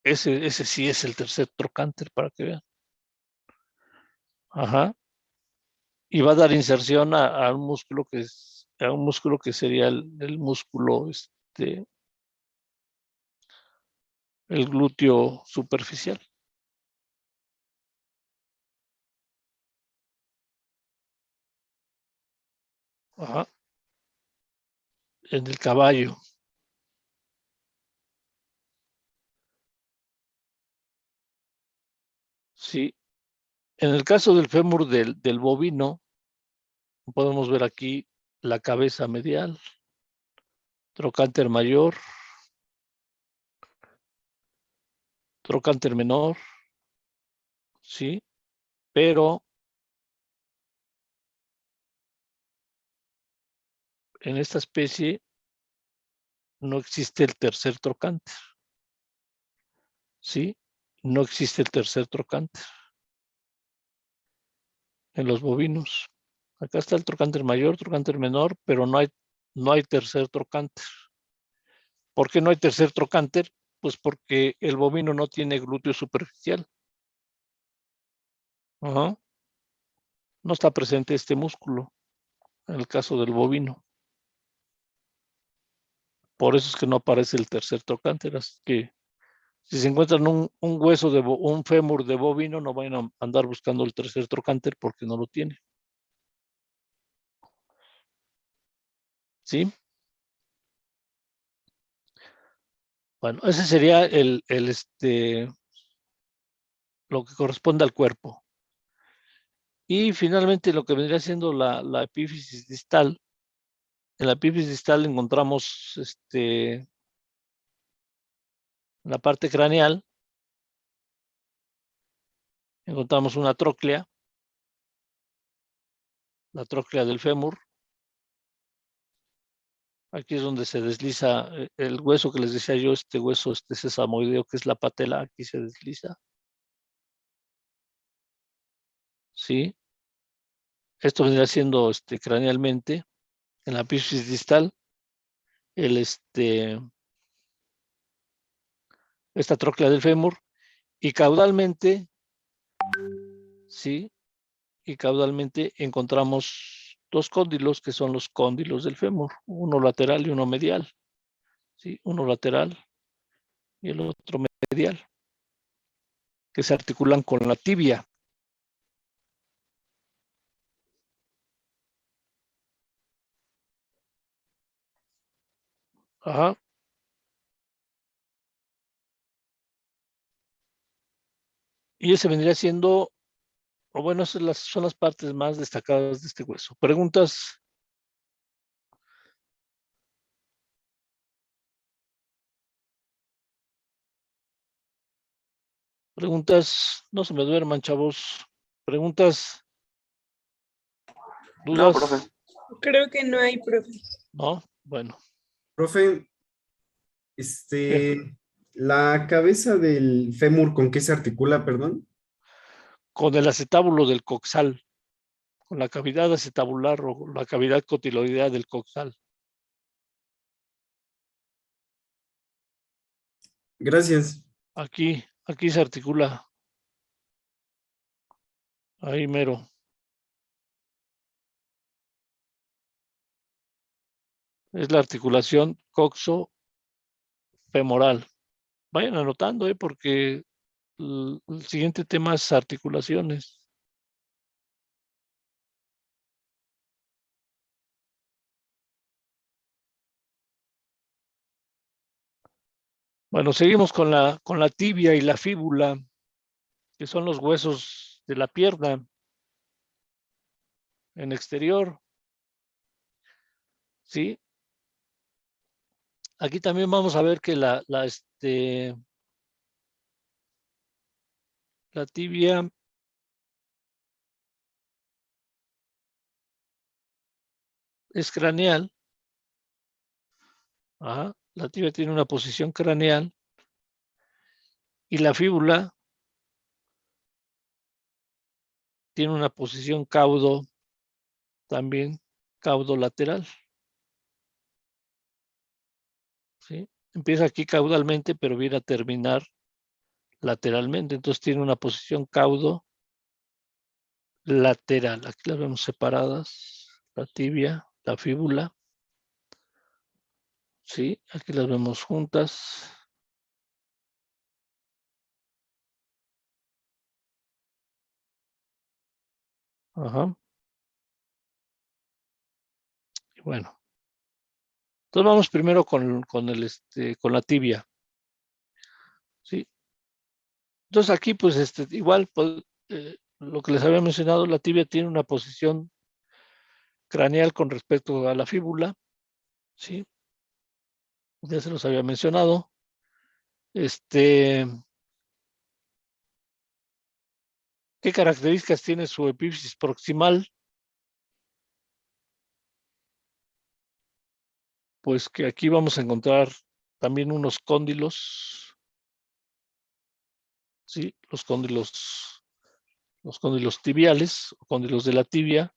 Speaker 4: Ese sí es el tercer trocánter, para que vean. Ajá. Y va a dar inserción a un músculo a un músculo que sería el músculo, el glúteo superficial. Ajá. En el caballo. Sí. En el caso del fémur del bovino, podemos ver aquí la cabeza medial, trocánter mayor, trocánter menor, ¿sí? Pero en esta especie no existe el tercer trocánter, ¿sí? No existe el tercer trocánter en los bovinos. Acá está el trocánter mayor, trocánter menor, pero no hay tercer trocánter. ¿Por qué no hay tercer trocánter? Pues porque el bovino no tiene glúteo superficial. Ajá. No está presente este músculo en el caso del bovino. Por eso es que no aparece el tercer trocánter. Así que si se encuentran un hueso un fémur de bovino, no vayan a andar buscando el tercer trocánter porque no lo tiene. ¿Sí? Bueno, ese sería lo que corresponde al cuerpo. Y finalmente lo que vendría siendo la epífisis distal. En la epífisis distal encontramos en la parte craneal, encontramos una tróclea, la tróclea del fémur. Aquí es donde se desliza el hueso que les decía yo, este hueso, sesamoideo, que es la patela, aquí se desliza. ¿Sí? Esto vendría siendo cranealmente, en la epífisis distal, esta tróclea del fémur, y caudalmente, ¿sí? Y caudalmente encontramos dos cóndilos, que son los cóndilos del fémur, uno lateral y uno medial, ¿sí? Uno lateral y el otro medial, que se articulan con la tibia. Ajá. Y ese vendría siendo, o bueno, esas son las partes más destacadas de este hueso. ¿Preguntas? ¿Preguntas? No se me duerman, chavos. ¿Preguntas?
Speaker 6: No,
Speaker 4: ¿Dudas?
Speaker 6: profe.
Speaker 3: Creo que no hay, profe.
Speaker 4: No, bueno.
Speaker 10: Profe,
Speaker 4: ¿Qué?
Speaker 10: la cabeza del fémur, ¿con qué se articula, perdón?
Speaker 4: Con el acetábulo del coxal, con la cavidad acetabular o la cavidad cotiloidea del coxal.
Speaker 10: Gracias.
Speaker 4: Aquí se articula. Ahí mero. Es la articulación coxo-femoral. Vayan anotando, porque el siguiente tema es articulaciones. Bueno, seguimos con la tibia y la fíbula, que son los huesos de la pierna en exterior. ¿Sí? Aquí también vamos a ver que la tibia es craneal. Ajá. La tibia tiene una posición craneal y la fíbula tiene una posición también caudo lateral. ¿sí? Empieza aquí caudalmente, pero viene a terminar lateralmente. Entonces tiene una posición caudo lateral. Aquí las vemos separadas. La tibia, la fíbula. Sí, aquí las vemos juntas. Ajá. Y bueno. Entonces vamos primero con la tibia. ¿Sí? Entonces aquí, pues, igual, pues, lo que les había mencionado, la tibia tiene una posición craneal con respecto a la fíbula, ¿sí? Ya se los había mencionado. ¿Qué características tiene su epífisis proximal? Pues que aquí vamos a encontrar también unos cóndilos, ¿sí? Los cóndilos tibiales, cóndilos de la tibia,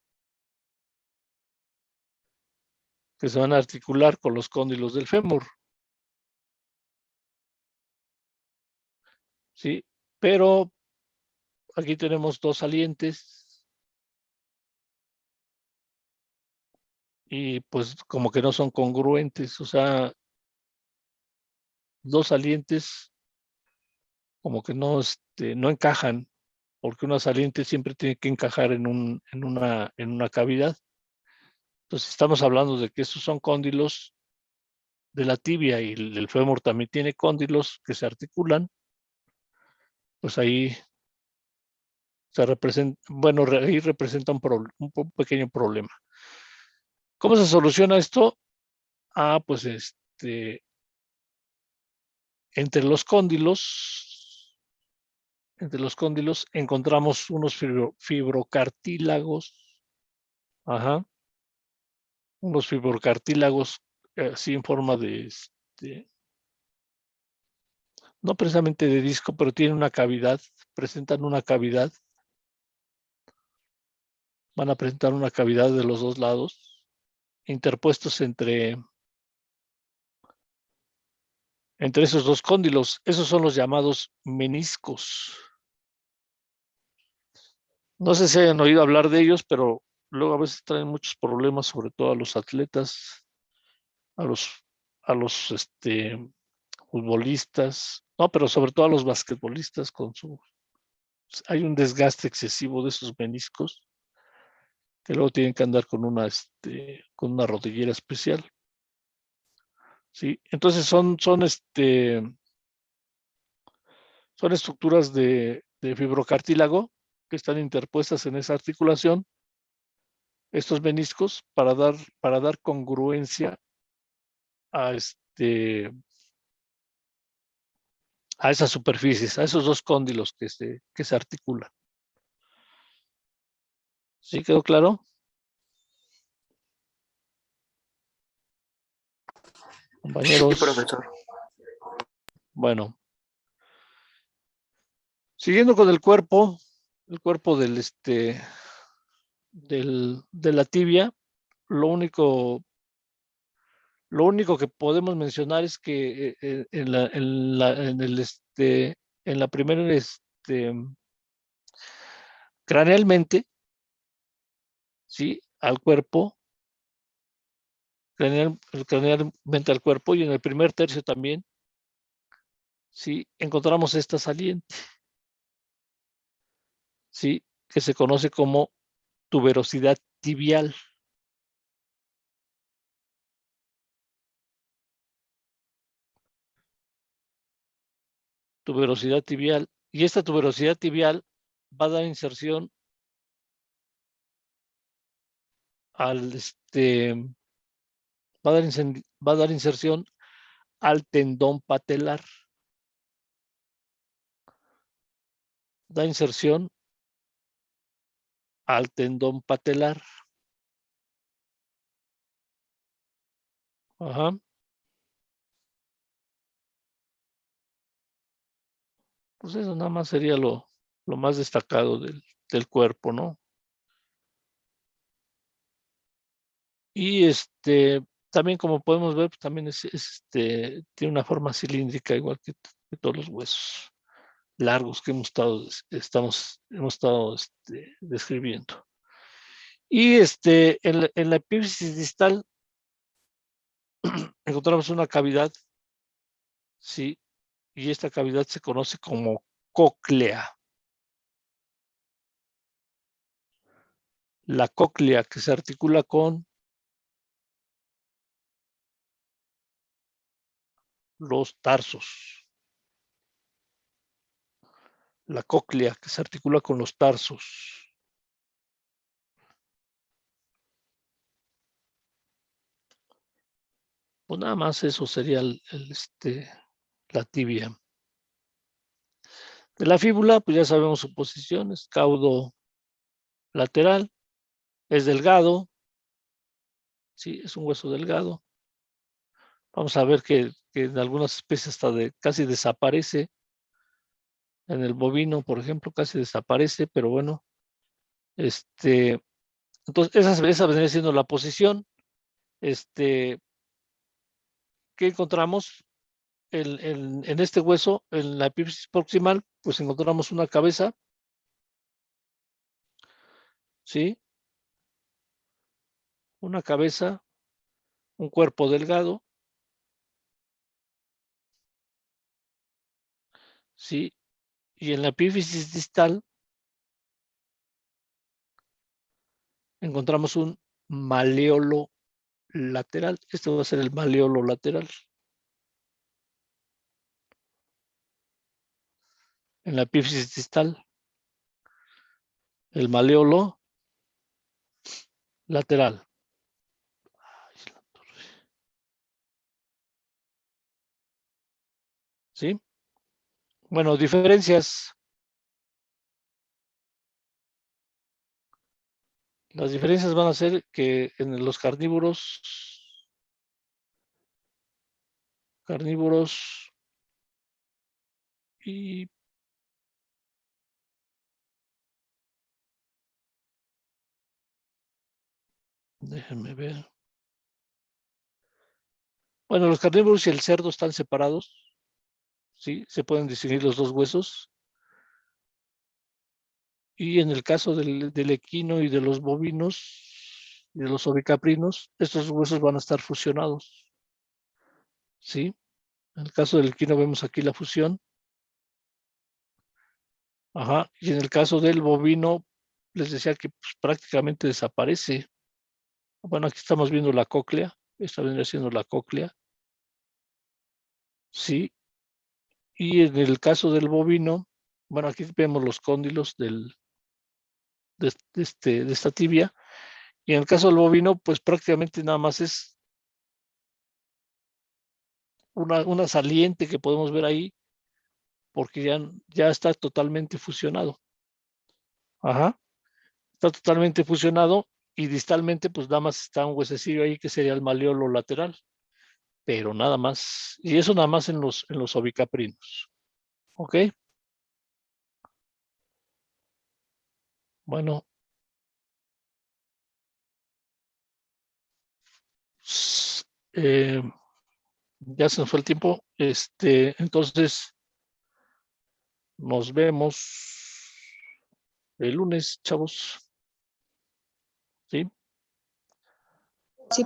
Speaker 4: que se van a articular con los cóndilos del fémur, ¿sí? Pero aquí tenemos dos salientes y pues como que no son congruentes, o sea, dos salientes como que no encajan, porque una saliente siempre tiene que encajar en una cavidad. Entonces estamos hablando de que estos son cóndilos de la tibia y el fémur también tiene cóndilos que se articulan, pues ahí se representa, bueno, ahí representa un pequeño problema. ¿Cómo se soluciona esto? Pues entre los cóndilos encontramos unos fibrocartílagos, ajá, unos fibrocartílagos así en forma no precisamente de disco, pero tienen una cavidad, presentan una cavidad, van a presentar una cavidad de los dos lados, interpuestos entre esos dos cóndilos. Esos son los llamados meniscos. No sé si hayan oído hablar de ellos, pero luego a veces traen muchos problemas, sobre todo a los atletas, a los futbolistas, no, pero sobre todo a los basquetbolistas hay un desgaste excesivo de esos meniscos que luego tienen que andar con una rodillera especial. ¿Sí? Entonces son estructuras de fibrocartílago que están interpuestas en esa articulación, estos meniscos, para dar congruencia a esas superficies, a esos dos cóndilos que se articulan. ¿Sí quedó claro? Compañeros.
Speaker 6: Sí, profesor.
Speaker 4: Bueno. Siguiendo con el cuerpo de la tibia, lo único que podemos mencionar es que en la primera, cranealmente, ¿sí? Al cuerpo, cranealmente al cuerpo, y en el primer tercio también, ¿sí? Encontramos esta saliente, ¿sí? Que se conoce como tuberosidad tibial. Tuberosidad tibial. Y esta tuberosidad tibial va a dar inserción va a dar inserción al tendón patelar. Da inserción al tendón patelar. Ajá. Pues eso nada más sería lo más destacado del cuerpo, ¿no? Y también como podemos ver, pues, también tiene una forma cilíndrica igual que todos los huesos largos que hemos estado describiendo. Y en la epífisis distal encontramos una cavidad, sí, y esta cavidad se conoce como cóclea. La cóclea que se articula con los tarsos. La cóclea que se articula con los tarsos. Pues nada más eso sería la tibia. De la fíbula, pues ya sabemos su posición, es caudo lateral, es delgado, sí, es un hueso delgado. Vamos a ver que en algunas especies hasta casi desaparece. En el bovino, por ejemplo, casi desaparece, pero bueno, entonces esa vendría siendo la posición. ¿Qué encontramos? En este hueso, en la epífisis proximal, pues encontramos una cabeza, ¿sí? Una cabeza, un cuerpo delgado, ¿sí? Y en la epífisis distal encontramos un maleolo lateral. Este va a ser el maleolo lateral. En la epífisis distal, el maleolo lateral. ¿Sí? Bueno, diferencias. Las diferencias van a ser que en los carnívoros y déjenme ver. Bueno, los carnívoros y el cerdo están separados, ¿sí? Se pueden distinguir los dos huesos. Y en el caso del equino y de los bovinos y de los ovicaprinos, estos huesos van a estar fusionados, ¿sí? En el caso del equino vemos aquí la fusión. Ajá. Y en el caso del bovino, les decía que pues, prácticamente desaparece. Bueno, aquí estamos viendo la cóclea. Esta vendría siendo la cóclea. Sí. Y en el caso del bovino, bueno, aquí vemos los cóndilos de esta tibia. Y en el caso del bovino, pues prácticamente nada más es una saliente que podemos ver ahí, porque ya está totalmente fusionado. Ajá. Está totalmente fusionado y distalmente, pues nada más está un huesecillo ahí que sería el maleolo lateral. Pero nada más. Y eso nada más en los ovicaprinos. ¿Ok? Bueno. Ya se nos fue el tiempo. Entonces, nos vemos el lunes, chavos. ¿Sí?
Speaker 3: Sí,